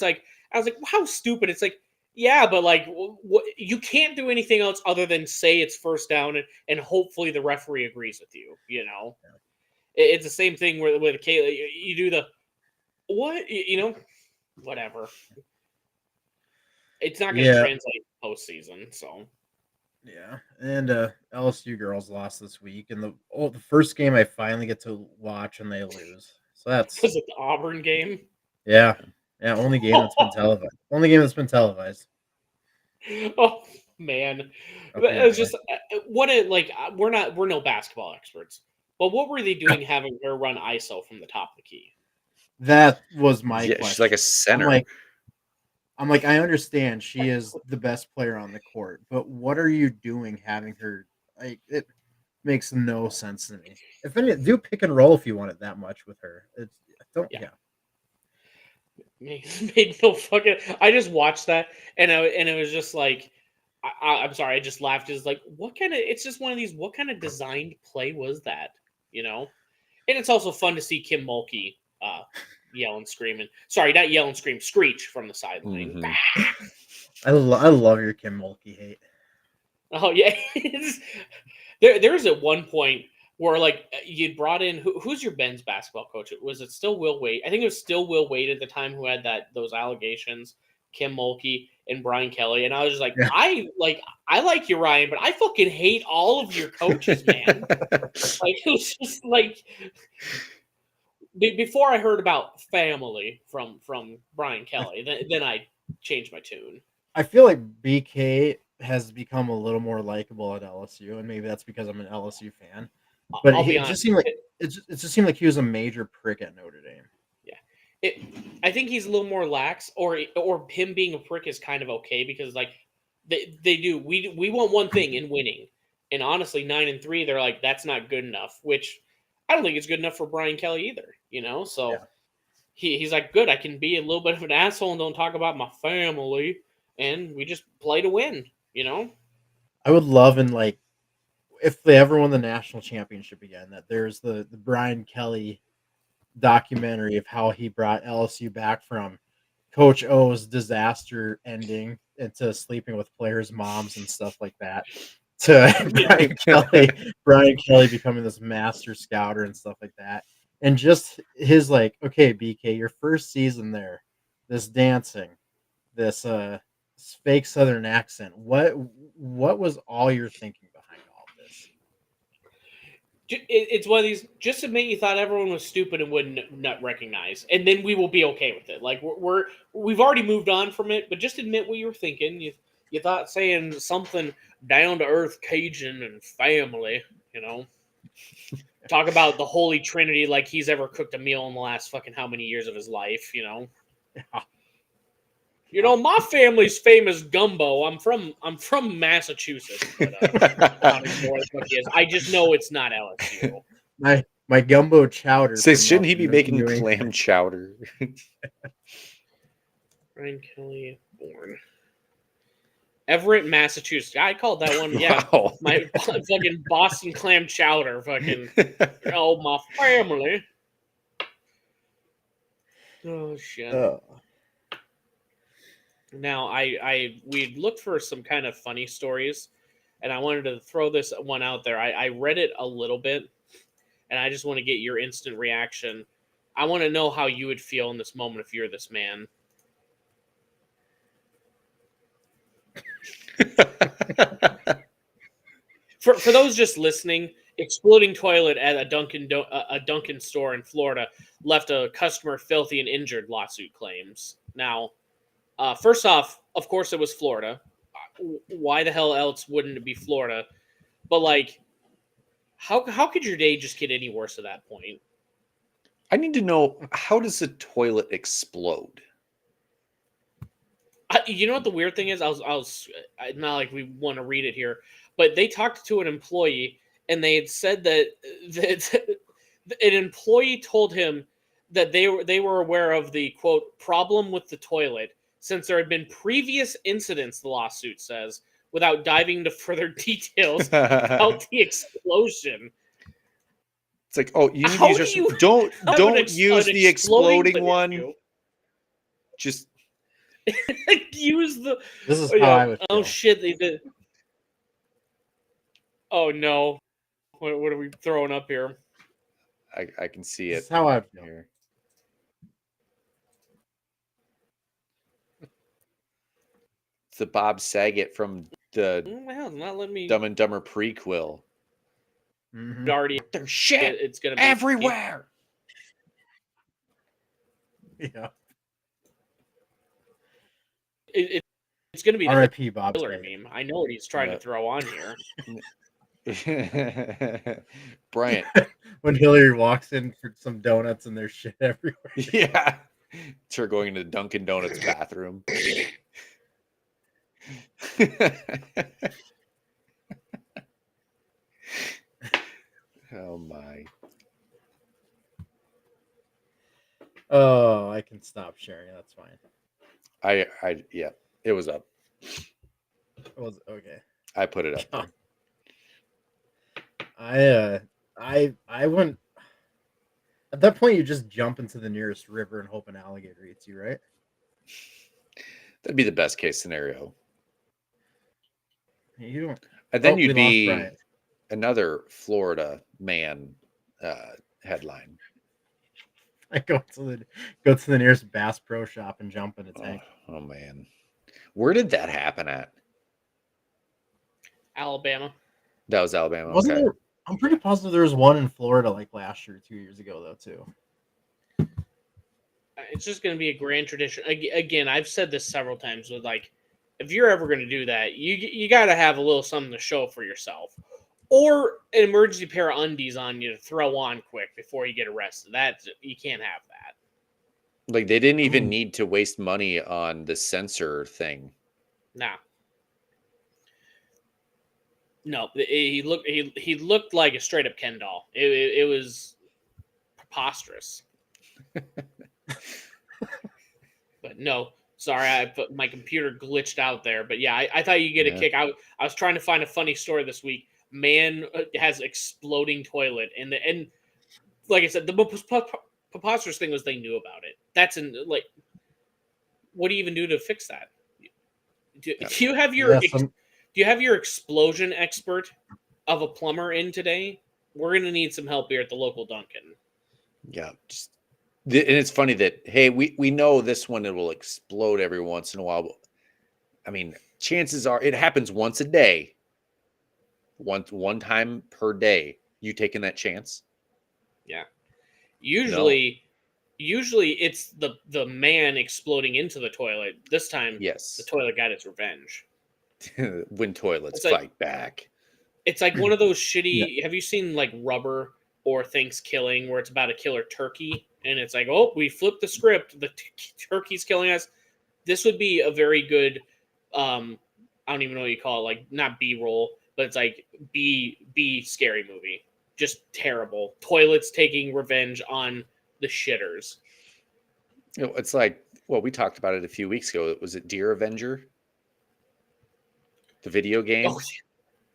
like I was like, how stupid. It's like, yeah, but like you can't do anything else other than say it's first down, and hopefully the referee agrees with you. Yeah. It's the same thing with Kayla. You do the what? Whatever. It's not going to translate postseason. So yeah, and LSU girls lost this week, and the first game I finally get to watch and they lose. So that's was it the Auburn game? yeah. Only game that's been televised. Only game that's been televised. Oh, man. Okay, It was just we're no basketball experts, but what were they doing having her run ISO from the top of the key? that was my Yeah, question. she's like a center. I'm like, I understand she is the best player on the court, but what are you doing having her? Like, it makes no sense to me. If any, do pick and roll if you want it that much with her. It's don't. Yeah. Yeah. Made no fucking. I just watched that and it was just like, I'm sorry, I just laughed. It's like, what kind of? It's just one of these. What kind of designed play was that? You know, and it's also fun to see Kim Mulkey yell and scream, and sorry, not yell and scream, screech from the sideline. Mhm. I love your Kim Mulkey hate. Oh yeah, there's at one point where like you brought in who's your Ben's basketball coach? Was it still Will Wade? I think it was still Will Wade at the time who had those allegations. Kim Mulkey and Brian Kelly, and I was just like, Yeah. I like you, Ryan, but I fucking hate all of your coaches, man. Like it was just like before I heard about family from Brian Kelly, then I changed my tune. I feel like BK has become a little more likable at LSU, and maybe that's because I'm an LSU fan. But I'll be it honest. just seemed like it just seemed like he was a major prick at Notre Dame. Yeah, I think he's a little more lax, or him being a prick is kind of okay because like they do we want one thing in winning, and honestly 9-3 they're like that's not good enough, which I don't think it's good enough for Brian Kelly either. You know, so Yeah. he's like good. I can be a little bit of an asshole and don't talk about my family, and we just play to win. You know. I would love if they ever won the national championship again, that there's the Brian Kelly documentary of how he brought LSU back from Coach O's disaster ending into sleeping with players' moms and stuff like that to Brian Kelly becoming this master scouter and stuff like that. And just his like, okay, BK, your first season there, this dancing, this fake Southern accent. What was all your thinking behind all this? It's one of these. Just admit you thought everyone was stupid and wouldn't not recognize, and then we will be okay with it. Like we've already moved on from it, but just admit what you were thinking. You thought saying something down to earth Cajun and family. You know, talk about the Holy Trinity like he's ever cooked a meal in the last fucking how many years of his life. You know. Yeah. You know, my family's famous gumbo. I'm from Massachusetts, but I don't even know where the fuck he is. I just know it's not LSU. My gumbo chowder. So from shouldn't he up be in making New England. clam chowder? Brian Kelly born Everett, Massachusetts. I called that one. Yeah, Wow. my fucking Boston clam chowder. Fucking my family. Oh shit. Now we looked for some kind of funny stories, and I wanted to throw this one out there. I read it a little bit, and I just want to get your instant reaction. I want to know how you would feel in this moment if you're this man. For those just listening, exploding toilet at a Dunkin' store in Florida left a customer filthy and injured, lawsuit claims. Now, first off, of course it was Florida. Why the hell else wouldn't it be Florida? But like, how could your day just get any worse at that point? I need to know, how does a toilet explode? You know what the weird thing is? I was not like we want to read it here, but they talked to an employee and they had said that an employee told him that they were aware of the quote problem with the toilet since there had been previous incidents. The lawsuit says, without diving into further details about the explosion. It's like, oh, you need How to use do your you don't use the exploding one. Just use the. This is how I would feel. Oh shit! They did. Oh no! What are we throwing up here? I can see This it. is how I would feel. Here. It's the Bob Saget from the Not letting me. Dumb and Dumber prequel. Mm-hmm. Already, There's shit it's gonna be everywhere. Yeah. It's It's going to be the R.I.P. Bob Hillary Saget. meme. I know what he's trying to throw on here. Bryant. When Hillary walks in for some donuts and there's shit everywhere. Yeah. It's her going into Dunkin' Donuts bathroom. Oh my. Oh, I can stop sharing. That's fine. Yeah, it was up. It was okay. I put it up there. I went at that point. You just jump into the nearest river and hope an alligator eats you, right? That'd be the best case scenario. You don't. And then we you'd lost be Bryant. another Florida man headline. I go to the nearest Bass Pro Shop and jump in a tank. Oh man. Where did that happen at? Alabama. That was Alabama. Wasn't Okay. there? I'm pretty positive there was one in Florida like last year, 2 years ago, though, too. It's just going to be a grand tradition. Again, I've said this several times with like, if you're ever going to do that, you got to have a little something to show for yourself, or an emergency pair of undies on you to throw on quick before you get arrested. That you can't have that. Like they didn't even need to waste money on the sensor thing. Nah. No, he looked like a straight up Ken doll. It was preposterous. But no, sorry, my computer glitched out there. But yeah, I thought you'd get a kick. I was trying to find a funny story this week. Man has exploding toilet, and like I said, the preposterous thing was they knew about it. That's like, what do you even do to fix that? Do you have your do you have your explosion expert of a plumber in today? We're gonna need some help here at the local Dunkin'. Yeah, and it's funny that hey, we know this one it will explode every once in a while. But, I mean, chances are it happens once a day. One time per day. You taking that chance? Yeah. Usually it's the man exploding into the toilet. This time, yes, the toilet got its revenge. When toilets like, fight back. It's like one of those shitty. Have you seen like Rubber or Thanksgiving where it's about a killer turkey and it's like, oh, we flipped the script. The turkey's killing us. This would be a very good. I don't even know what you call it. Like not B-roll, but it's like B scary movie. Just terrible. Toilets taking revenge on the shitters. You know, it's like, well, we talked about it a few weeks ago. Was it Deer Avenger? The video game? Oh,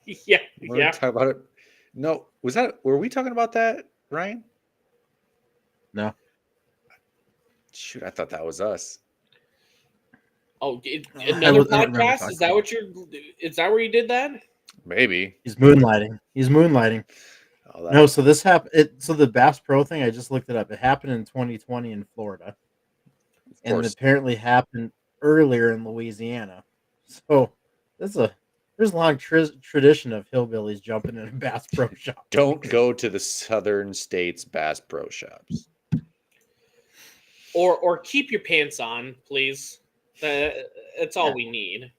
yeah. We're talking about it. No, were we talking about that, Ryan? No. Shoot, I thought that was us. Oh, another podcast? Is that where you did that? Maybe. He's moonlighting. Oh, no, so this happened. So the Bass Pro thing, I just looked it up. It happened in 2020 in Florida, and it apparently happened earlier in Louisiana. So there's a long tradition of hillbillies jumping in a Bass Pro Shop. Don't go to the southern states Bass Pro Shops. Or keep your pants on, please. That's all we need.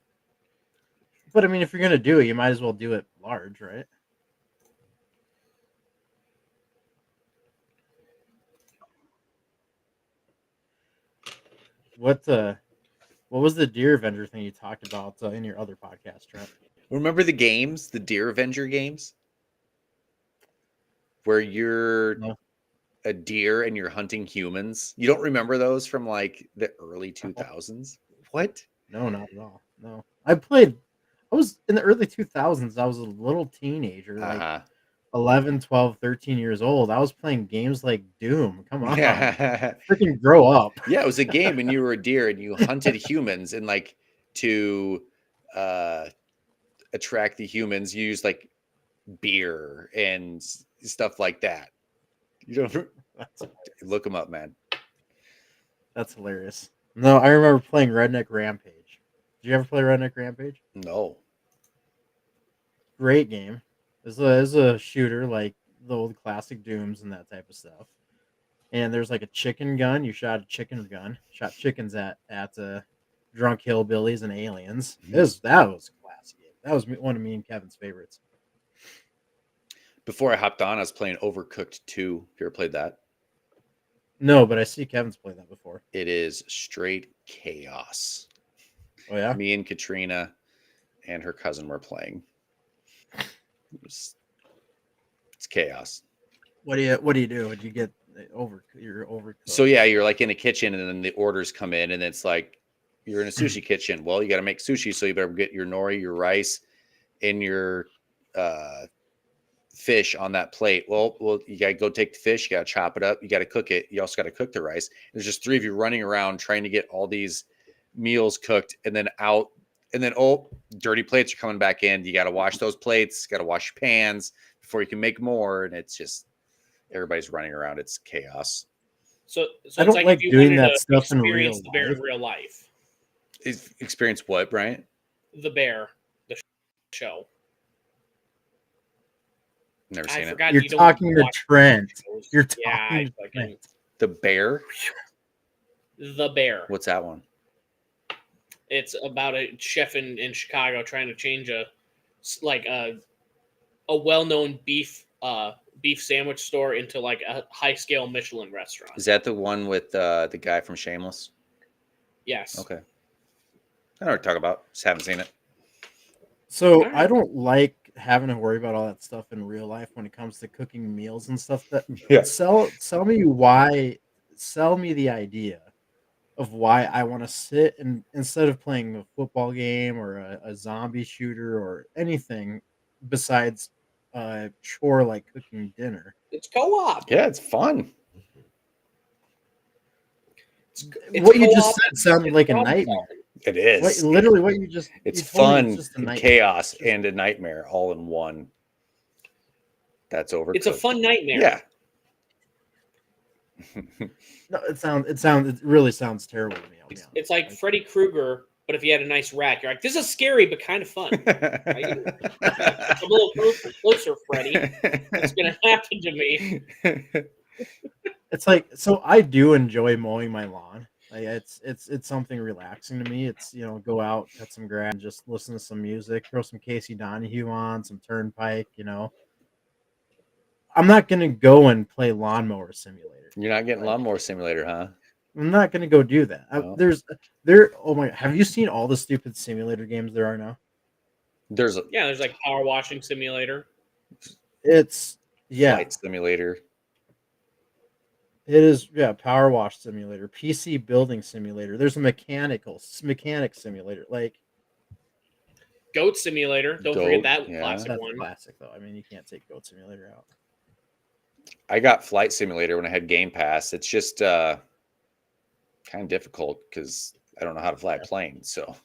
But I mean, if you're gonna do it, you might as well do it large, right? What was the Deer Avenger thing you talked about in your other podcast, Trent? Remember the games, the Deer Avenger games, where you're a deer and you're hunting humans? You don't remember those from like the early 2000s? What? No, not at all. No, I was in the early 2000s. I was a little teenager, like 11, 12, 13 years old. I was playing games like Doom. Come on. Freaking grow up. Yeah, it was a game and you were a deer and you hunted humans, and like to attract the humans, you use like beer and stuff like that. You don't look them up, man. That's hilarious. No, I remember playing Redneck Rampage. Did you ever play Redneck Rampage? No. Great game. It's a shooter like the old classic Dooms and that type of stuff. And there's like a chicken gun. You shot a chicken gun. Shot chickens at drunk hillbillies and aliens. That was a classic game. That was one of me and Kevin's favorites. Before I hopped on, I was playing Overcooked 2. You ever played that? No, but I see Kevin's played that before. It is straight chaos. Oh yeah. Me and Katrina and her cousin were playing. It's chaos. What do you do? Would you get you're overcooked? So yeah, you're like in a kitchen, and then the orders come in, and it's like you're in a sushi kitchen. Well, you got to make sushi, so you better get your nori, your rice, and your fish on that plate. Well, you got to go take the fish, you got to chop it up, you got to cook it. You also got to cook the rice. There's just 3 of you running around trying to get all these meals cooked, and then out, and then dirty plates are coming back in. You got to wash those plates, got to wash your pans before you can make more, and it's just everybody's running around. It's chaos. So I it's don't like like if you doing wanted that to stuff in experience real the bear life. in real life. Experience what, Bryant? The Bear, the show. Never I seen it. forgot You're you don't talking to watch Trent. shows. You're Yeah, talking to Trent. The Bear? The Bear. What's that one? It's about a chef in Chicago trying to change a well-known beef sandwich store into like a high-scale Michelin restaurant. Is that the one with the guy from Shameless? Yes. Okay. I know what you're talking about. Just haven't seen it. So All right. I don't like having to worry about all that stuff in real life when it comes to cooking meals and stuff. That sell me the idea of why I want to sit and instead of playing a football game or a zombie shooter or anything besides a chore like cooking dinner. It's co-op. Yeah, it's fun. It's What you just co-op, said sounded like a problem nightmare. It is. Literally, what you just It's you told me fun, it's just a and nightmare. chaos, and a nightmare all in one. That's over. It's a fun nightmare. Yeah. No, it really sounds terrible to me. I'll be honest. It's like Freddy Krueger, but if you had a nice rack, you're like, this is scary but kind of fun. Right? A little closer, Freddy. What's gonna happen to me? It's like, so I do enjoy mowing my lawn. Like it's something relaxing to me. It's, go out, cut some grass, and just listen to some music, throw some Casey Donahue on, some Turnpike. I'm not gonna go and play Lawnmower Simulator. You're not getting Lawnmower Simulator, huh? I'm not gonna go do that. No. Oh my! Have you seen all the stupid simulator games there are now? There's There's like power washing simulator. It's Flight Simulator. It is, power wash simulator, PC building simulator. There's a mechanic simulator. Like Goat simulator. Don't forget that classic that's one. classic though. I mean, you can't take Goat Simulator out. I got Flight Simulator when I had Game Pass. It's just kind of difficult because I don't know how to fly a plane. So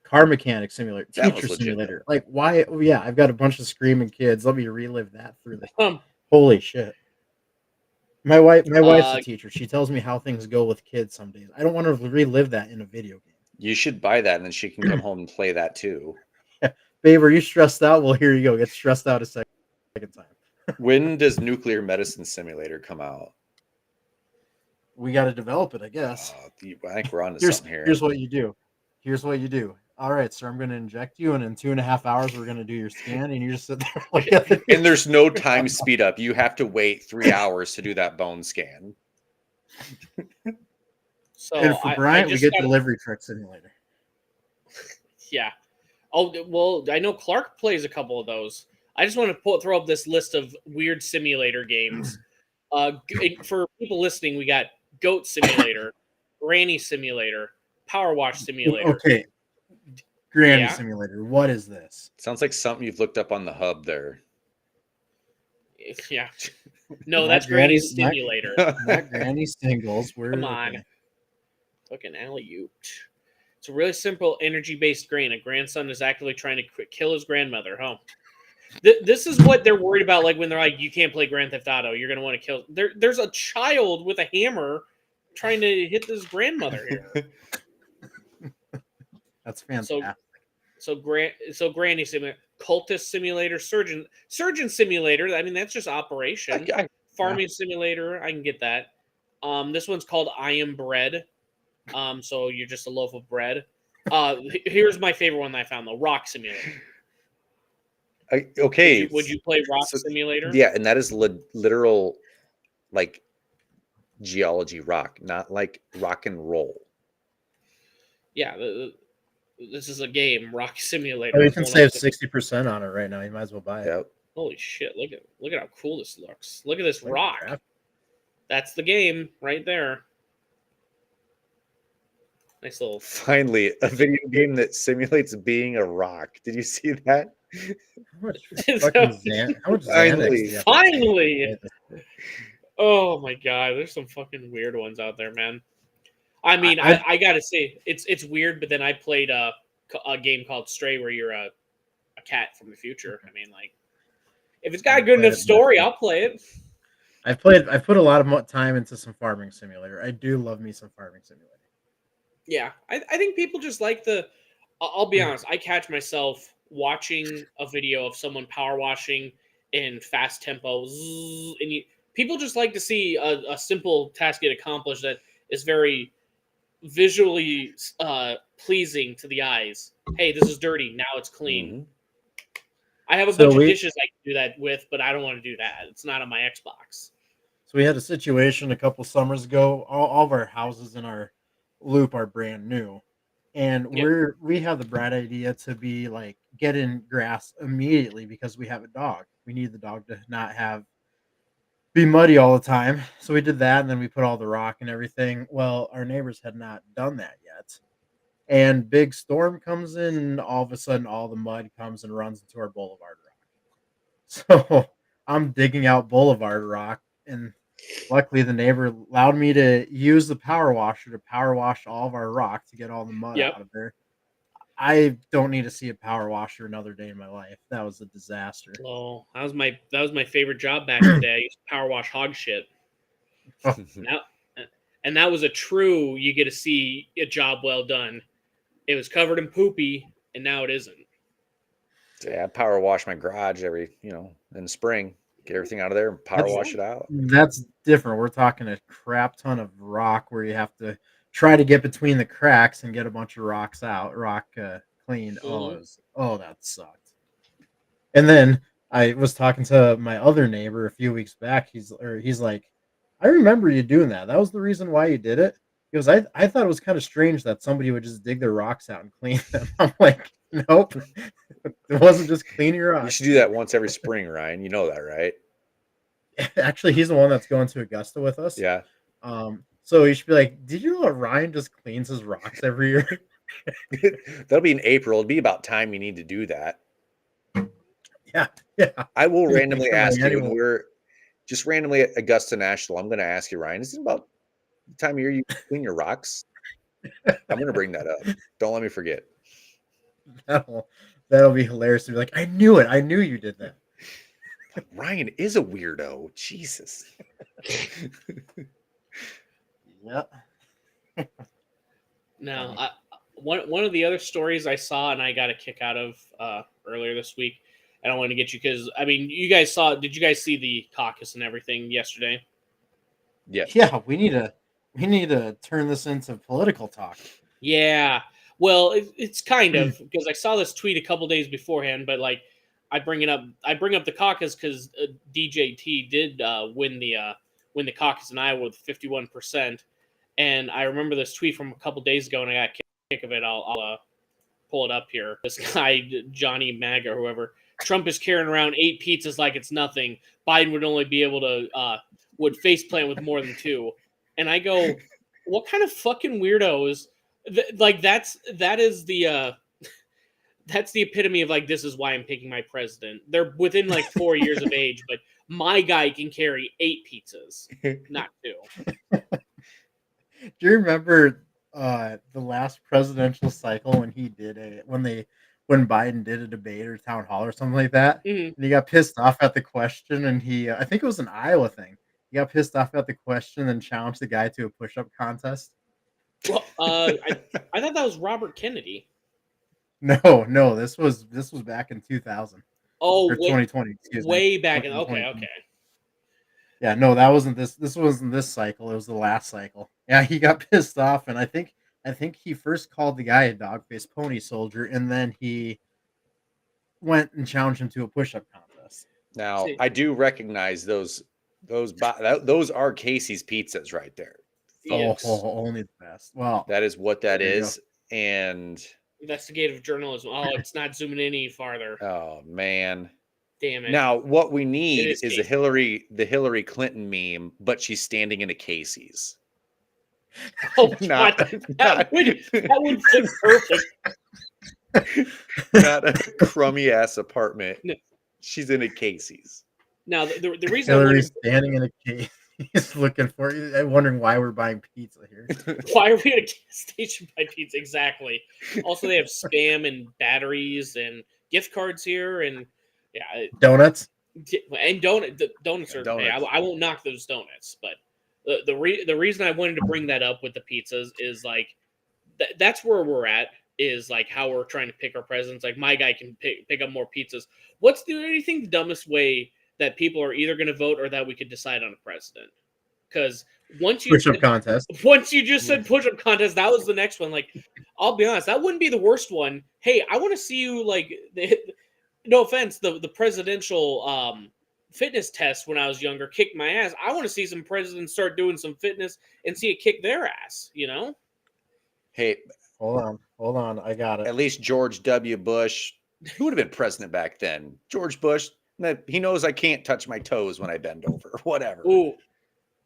Car mechanic simulator, That teacher was legit, simulator. Like why? Oh, yeah, I've got a bunch of screaming kids. Let me relive that through the holy shit. My wife's a teacher. She tells me how things go with kids some days. I don't want to relive that in a video game. you should buy that, and then she can come home and play that too. Babe, are you stressed out? Well, here you go. Get stressed out a second time. When does Nuclear Medicine Simulator come out? We got to develop it, I guess. I think we're on to something here. Here's what you do. All right, sir, I'm going to inject you, and in 2.5 hours, we're going to do your scan, and you just sit there. Like, and there's no time speed up. You have to wait 3 hours to do that bone scan. So and for Bryant, we get delivery truck simulator. Yeah. Oh, well, I know Clark plays a couple of those. I just want to throw up this list of weird simulator games. For people listening, we got Goat Simulator, Granny Simulator, Power Wash Simulator. Okay. Granny Simulator. What is this? Sounds like something you've looked up on the hub there. Yeah. No, that's Granny Simulator. Not Granny Singles. Come on. Fucking alley-oop. It's a really simple energy-based grain. A grandson is actively trying to kill his grandmother. This is what they're worried about. Like when they're like, "You can't play Grand Theft Auto. You're going to want to kill." There's a child with a hammer trying to hit this grandmother here. That's fantastic. So Granny Simulator, Cultist Simulator, Surgeon Simulator. I mean, that's just operation. Farming Simulator. I can get that. This one's called I Am Bread. So you're just a loaf of bread. Here's my favorite one that I found though: Rock Simulator. Okay. Would you play Rock So- Simulator? Yeah, and that is literal, like, geology rock, not like rock and roll. Yeah, this is a game, Rock Simulator. Oh, you I'm can pulling up save the- 60% on it right now. You might as well buy it. Yep. Holy shit! Look at how cool this looks. Look at this Look at rock. that. That's the game right there. Nice little. Finally, a video game that simulates being a rock. Did you see that? How much So- fucking how much Xanax Finally. do you have to take? Finally! Oh my god, there's some fucking weird ones out there, man. I mean, I gotta say, it's weird, but then I played a game called Stray where you're a cat from the future. I mean, like, if it's got a good enough story, I'll play it. I've put a lot of time into some Farming Simulator. I do love me some Farming Simulator. Yeah, I think people just like the. I'll be honest. I catch myself watching a video of someone power washing in fast tempo, and people just like to see a simple task get accomplished that is very visually pleasing to the eyes. Hey, this is dirty. Now it's clean. Mhm. I have a So bunch of we- dishes I can do that with, but I don't want to do that. It's not on my Xbox. So we had a situation a couple summers ago. All of our houses in our loop are brand new, and Yep. we have the bright idea to be like get in grass immediately because we have a dog. We need the dog to not be muddy all the time. So we did that, and then we put all the rock and everything. Well, our neighbors had not done that yet, and big storm comes in, and all of a sudden, all the mud comes and runs into our boulevard rock. So I'm digging out boulevard rock, and luckily the neighbor allowed me to use the power washer to power wash all of our rock to get all the mud Yep. out of there. I don't need to see a power washer another day in my life. That was a disaster. Oh, that was my favorite job back in the day. I used to power wash hog shit. Now, and that was a true. You get to see a job well done. It was covered in poopy, and now it isn't. Yeah, I power wash my garage every, in the spring. Get everything out of there and power wash it out. That's different. We're talking a crap ton of rock where you have to try to get between the cracks and get a bunch of rocks out, cleaned. That sucked. And then I was talking to my other neighbor a few weeks back. He's like, I remember you doing that. That was the reason why you did it. He goes, I thought it was kind of strange that somebody would just dig their rocks out and clean them. I'm like, nope. It wasn't just cleaning your You rocks. should do that once every spring, Ryan. You know that, right? Actually, he's the one that's going to Augusta with us. Yeah. So you should be like, did you know that Ryan just cleans his rocks every year? That'll be in April. It'll be about time you need to do that. Yeah. I will randomly For my ask you when annual- we're just randomly at Augusta National. I'm going to ask you, Ryan, is it about the time of year you clean your rocks? I'm going to bring that up. Don't let me forget. That'll be hilarious to be like, I knew it. I knew you did that. Ryan is a weirdo. Jesus. Yep. Now, one of the other stories I saw and I got a kick out of earlier this week, and I want to get you because I mean, you guys saw. Did you guys see the caucus and everything yesterday? Yes. Yeah, we need to turn this into political talk. Yeah. Well, it's kind of because I saw this tweet a couple days beforehand, but like I bring up the caucus because DJT did win the caucus in Iowa with 51%, and I remember this tweet from a couple days ago, and I got a kick of it. I'll pull it up here. This guy Johnny MAGA or whoever, Trump is carrying around 8 pizzas like it's nothing. Biden would only be able to would faceplant with more than 2, and I go, what kind of fucking weirdos? That is the that's the epitome of like, this is why I'm picking my president. They're within like 4 years of age, but my guy can carry 8 pizzas, not 2. Do you remember the last presidential cycle when when Biden did a debate or town hall or something like that? Mhm. And he got pissed off at the question, and I think it was an Iowa thing. He got pissed off at the question and challenged the guy to a push-up contest. Well, I thought that was Robert Kennedy. No, this was back in 2000 Oh, or 2020. Excuse me. way back in. 2020. Okay. Yeah, no, that wasn't this. This wasn't this cycle. It was the last cycle. Yeah, he got pissed off, and I think I think he first called the guy a dog-faced pony soldier, and then he went and challenged him to a push-up contest. Now, See- I do recognize those are Casey's pizzas right there. Yes. Only the best. Well, That is what that There you is. And Investigative journalism. Oh, it's not zooming any farther. oh man. Damn it. Now, what we need is is Casey. the Hillary Clinton meme, but she's standing in a Casey's. Oh, Not- God. not- That would fit perfect. Not a crummy ass apartment. No. She's in a Casey's. Now, the reason I Hillary's wanted, standing in a case. He's looking for you. I'm wondering why we're buying pizza here. why are we at a gas station by pizza? Exactly. Also, they have spam and batteries and gift cards here, and yeah, Donuts. and donuts Yeah, are. Hey, donuts. I won't knock those donuts, but the reason I wanted to bring that up with the pizzas is like that's where we're at. Is like how we're trying to pick our presidents. Like my guy can pick up more pizzas. What's the dumbest way that people are either going to vote or that we could decide on a president? Because once you Push-up contest. once you just said push-up contest, that was the next one. Like, I'll be honest, that wouldn't be the worst one. Hey, I want to see you like. No offense, the presidential fitness test when I was younger kicked my ass. I want to see some presidents start doing some fitness and see it kick their ass. You know. Hey, Hold on. I got at it. least George W. Bush, who would have been president back then? George Bush, he knows I can't touch my toes when I bend over, whatever. Ooh,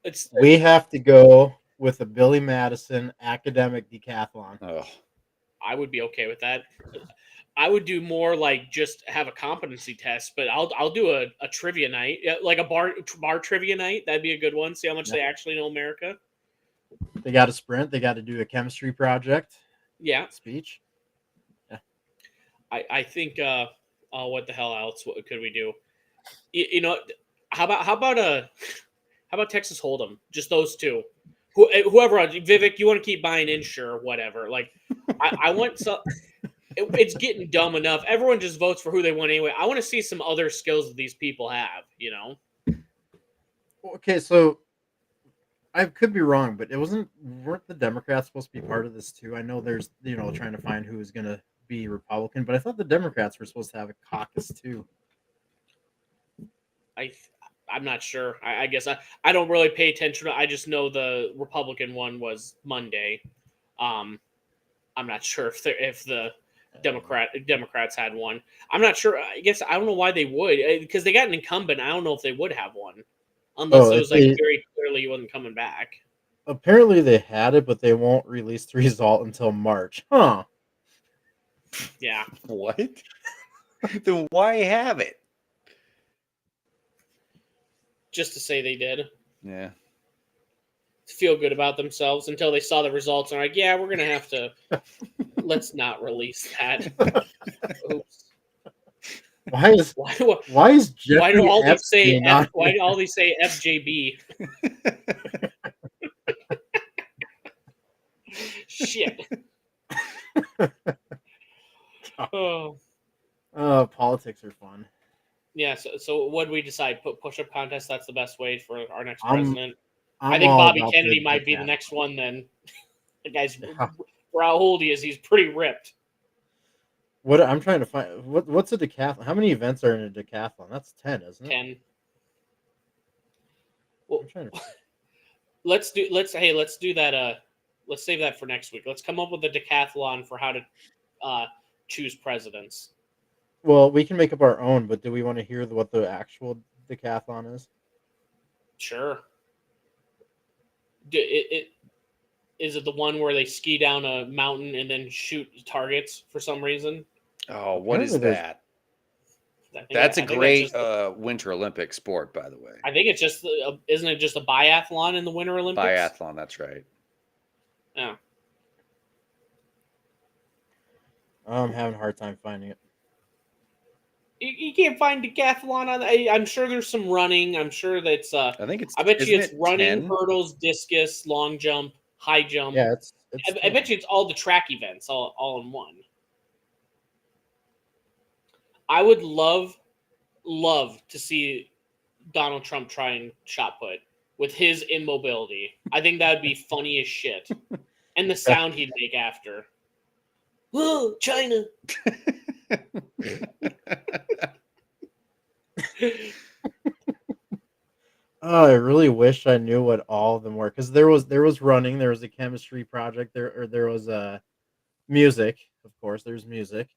it's We have to go with a Billy Madison academic decathlon. Oh, I would be okay with that. I would do more like just have a competency test, but I'll do a trivia night, like a bar trivia night. That'd be a good one. See how much they actually know America. They got to sprint. They got to do a chemistry project. Yeah, Speech. I think. What the hell else? What could we do? You know, how about Texas Hold'em? Just those two. Whoever Vivek, you want to keep buying in, sure, whatever. Like, I want some. It's getting dumb enough. Everyone just votes for who they want anyway. I want to see some other skills that these people have. You know. Okay, so I could be wrong, but weren't the Democrats supposed to be part of this too? I know there's trying to find who is going to be Republican, but I thought the Democrats were supposed to have a caucus too. I'm not sure. I guess I don't really pay attention. I just know the Republican one was Monday. I'm not sure if the Democrats had one. I'm not sure. I guess I don't know why they would, because they got an incumbent. I don't know if they would have one, unless it was like very clearly he wasn't coming back. Apparently they had it, but they won't release the result until March. Huh? Yeah. what? Then why have it? Just to say they did. Yeah. To feel good about themselves until they saw the results and are like, yeah, we're gonna have to. Let's not release that. Oops. Why is Jeffrey why do all these say Epstein not why do all these say FJB? Shit. Oh. Politics are fun. Yeah, so what do we decide? Put push-up contest, that's the best way for our next I'm president. I'm I think all Bobby about Kennedy the might be the decathlon. next one then. The guy's Yeah. for how old he is, he's pretty ripped. What I'm trying to find what's a decathlon? How many events are in a decathlon? That's 10, isn't it? 10. Well, I'm trying to let's do that. Let's save that for next week. Let's come up with a decathlon for how to choose presidents. Well, we can make up our own, but do we want to hear what the actual decathlon is? Sure. Is it the one where they ski down a mountain and then shoot targets for some reason? Oh, what is Apparently that? I That's a think great just Winter Olympic sport, by the way. I think it's just isn't it just a biathlon in the Winter Olympics? Biathlon, that's right. Yeah. I'm having a hard time finding it. You can't find decathlon on. I'm sure there's some running. I'm sure that's. I think it's. I bet you it's isn't it running, 10? hurdles, discus, long jump, high jump. Yeah, it's I bet you it's all the track events all in one. I would love to see Donald Trump try and shot put with his immobility. I think that would be funny as shit. And the sound he'd make after. Whoa, China. Oh, I really wish I knew what all of them were, because there was running, there was a chemistry project, there was music, of course. There's music.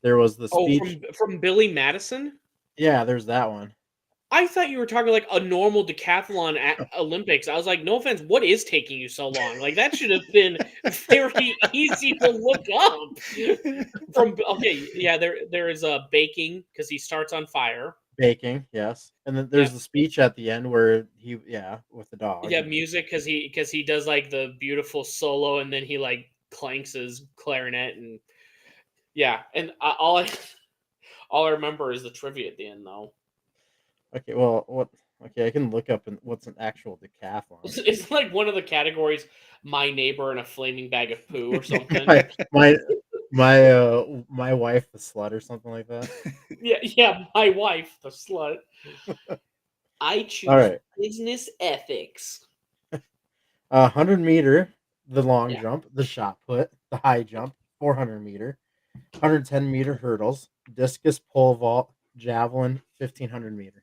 There was the Oh, speech. from Billy Madison? Yeah, there's that one. I thought you were talking like a normal decathlon at Olympics. I was like, no offense, what is taking you so long? Like that should have been very easy to look up. There is a baking because he starts on fire. Baking, yes, and then there's the speech at the end where with the dog. Yeah, music because he does like the beautiful solo and then he like clanks his clarinet and all I remember is the trivia at the end though. Okay, well, what? Okay, I can look up what's an actual decathlon. It's like one of the categories, my neighbor and a flaming bag of poo or something. my wife the slut or something like that. Yeah, my wife the slut. I choose business ethics. 100-meter, the long jump, the shot put, the high jump, 400-meter, 110-meter hurdles, discus, pole vault, javelin, 1500-meter.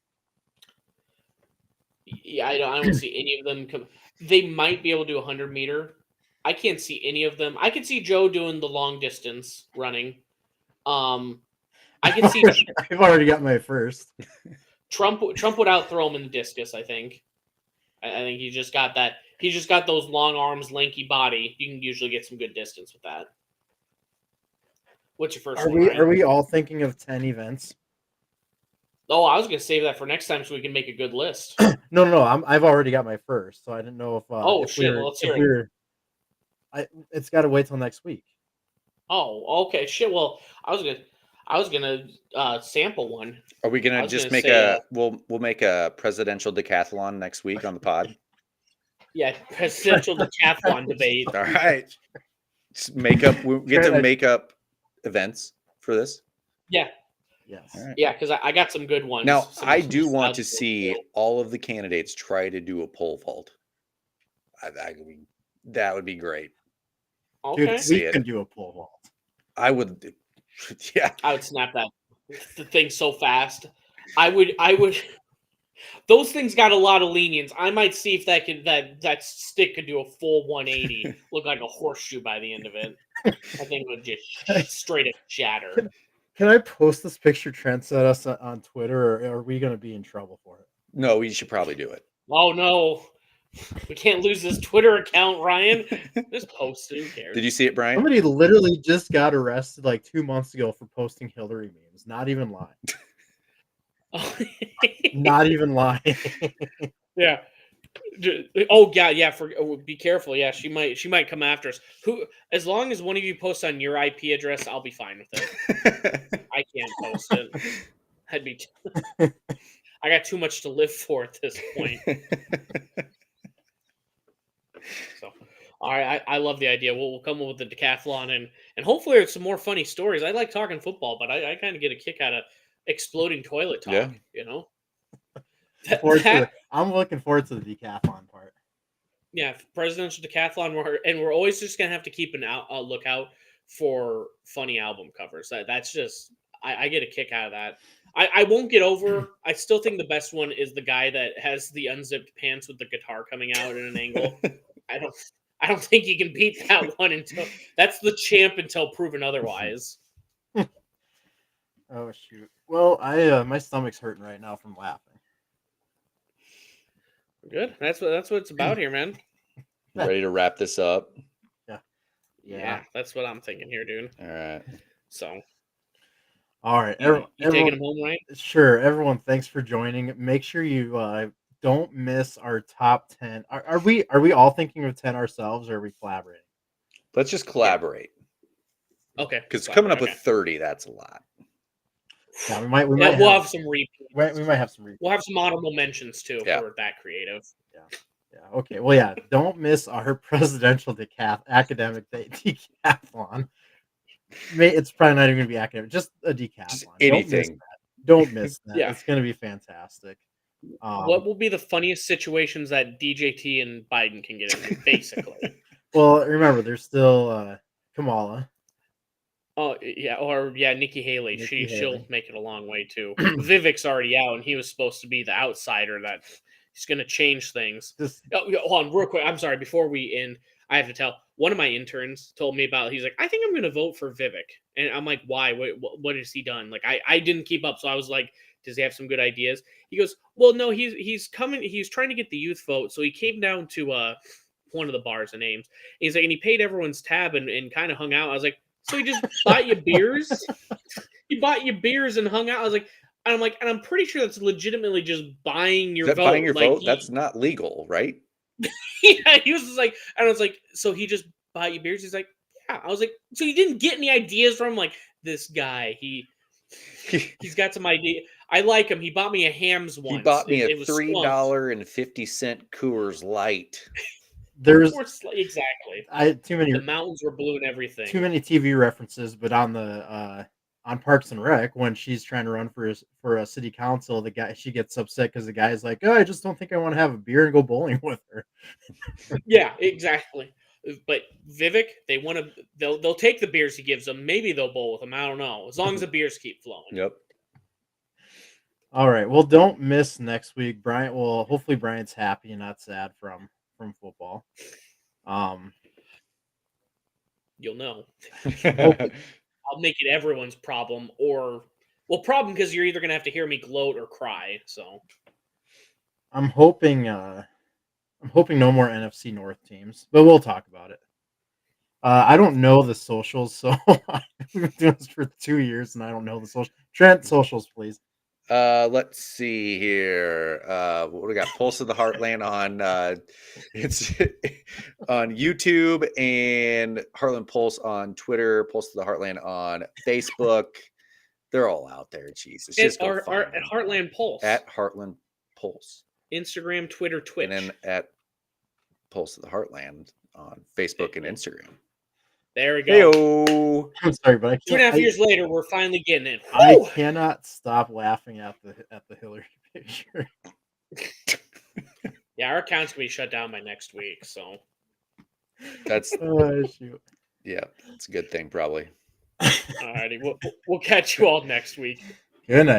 Yeah, I don't see any of them. They might be able to do 100-meter. I can't see any of them. I can see Joe doing the long distance running. I can see. I've already got my first. Trump would outthrow him in the discus. I think he just got that. He just got those long arms, lanky body. You can usually get some good distance with that. What's your first? Are we all thinking of 10 events? Oh, I was gonna save that for next time so we can make a good list. No. I've already got my first, so I didn't know if. Let's hear it. It's got to wait till next week. Oh, okay. Shit. Well, I was gonna sample one. Are we gonna just make we'll make a presidential decathlon next week on the pod? Yeah, presidential decathlon debate. All right. We'll get to make up events for this. Yeah. Yes. Right. Yeah, because I got some good ones. Now, I do want to see all of the candidates try to do a pole vault. That would be great. Okay. Dude, we can do a pole vault. I would. Yeah. I would snap the thing so fast. I would. Those things got a lot of lenience. I might see if that stick could do a full 180, look like a horseshoe by the end of it. I think it would just straight up shatter. Can I post this picture Trent sent us on Twitter, or are we going to be in trouble for it? No, we should probably do it. Oh, no. We can't lose this Twitter account, Ryan. Just post it. Who cares? Did you see it, Brian? Somebody literally just got arrested like 2 months ago for posting Hillary memes. Not even lying. Not even lying. Yeah. Oh yeah. Be careful. Yeah, she might come after us. As long as one of you posts on your IP address, I'll be fine with it. I can't post it. I'd be. I got too much to live for at this point. So, all right, I love the idea. We'll come up with the decathlon and hopefully there's some more funny stories. I like talking football, but I kind of get a kick out of exploding toilet talk. Yeah. You know. I'm looking forward to the decathlon part. Yeah, presidential decathlon, we're always just gonna have to keep a lookout for funny album covers. That's just I get a kick out of that. I won't get over. I still think the best one is the guy that has the unzipped pants with the guitar coming out at an angle. I don't think you can beat that one until that's the champ until proven otherwise. Oh shoot! Well, my stomach's hurting right now from laughing. Good. That's what it's about here, man. Ready to wrap this up? Yeah. That's what I'm thinking here, dude. All right. So. All right. You taking them home, right? Sure. Everyone, thanks for joining. Make sure you don't miss our top 10. Are we all thinking of 10 ourselves, or are we collaborating? Let's just collaborate. Okay. Because coming up with 30, that's a lot. Yeah, we'll have some repeats. We might have some repeats. We'll have some honorable mentions too if we're that creative. Yeah. Okay. Well, yeah. Don't miss our presidential academic decathlon. It's probably not even going to be academic. Just a decathlon. Just anything. Don't miss that. Yeah. It's going to be fantastic. What will be the funniest situations that DJT and Biden can get in? Basically. Well, remember, there's still Kamala. Oh yeah, or yeah, Nikki Haley. Nikki She'll Haley. make it a long way too. Vivek's already out, and he was supposed to be the outsider that he's going to change things. Just Oh, yeah, hold on, real quick. I'm sorry. Before we end, I have to tell. One of my interns told me about. He's like, I think I'm going to vote for Vivek, and I'm like, why? What has he done? Like, I didn't keep up, so I was like, does he have some good ideas? He goes, well, no, he's coming. He's trying to get the youth vote, so he came down to one of the bars and names. He's like, and he paid everyone's tab and kind of hung out. I was like, so he just bought you beers? He bought you beers and hung out. I was like, and I'm like, and I'm pretty sure that's legitimately just buying your Is that vote. buying your like vote? That's not legal, right? yeah, he was just like, and I was like, so he just bought you beers? He's like, yeah. I was like, so you didn't get any ideas from like this guy? He's got some idea. I like him. He bought me a Hams once. He bought me it a was $3.50 Coors Light. there's exactly. too many The mountains were blue and everything. too many TV references, but on the on Parks and Rec, when she's trying to run for a city council, she gets upset because the guy's like, "Oh, I just don't think I want to have a beer and go bowling with her." Yeah, exactly. But Vivek, they'll take the beers he gives them. Maybe they'll bowl with him. I don't know. As long as the beers keep flowing. Yep. All right. Well, don't miss next week, Brian. Well, hopefully Brian's happy and not sad from football. You'll know. I'll make it everyone's problem, problem because you're either gonna have to hear me gloat or cry. So I'm hoping no more NFC North teams, but we'll talk about it. I don't know the socials, so we've been doing this for 2 years and I don't know the socials. Trent, socials, please. Let's see here. What we got? Pulse of the Heartland on it's on YouTube and Heartland Pulse on Twitter. Pulse of the Heartland on Facebook. They're all out there. Jesus, just go at find them. Heartland Pulse At Heartland Pulse, Instagram, Twitter, Twitch, and then at Pulse of the Heartland on Facebook and Instagram. There we go. Hey-o. I'm sorry, but 2.5 years later, we're finally getting it. I cannot stop laughing at the Hillary picture. Yeah, our account's gonna be shut down by next week. So That's shoot. Yeah, it's a good thing probably. alrighty, we'll catch you all next week. Good night.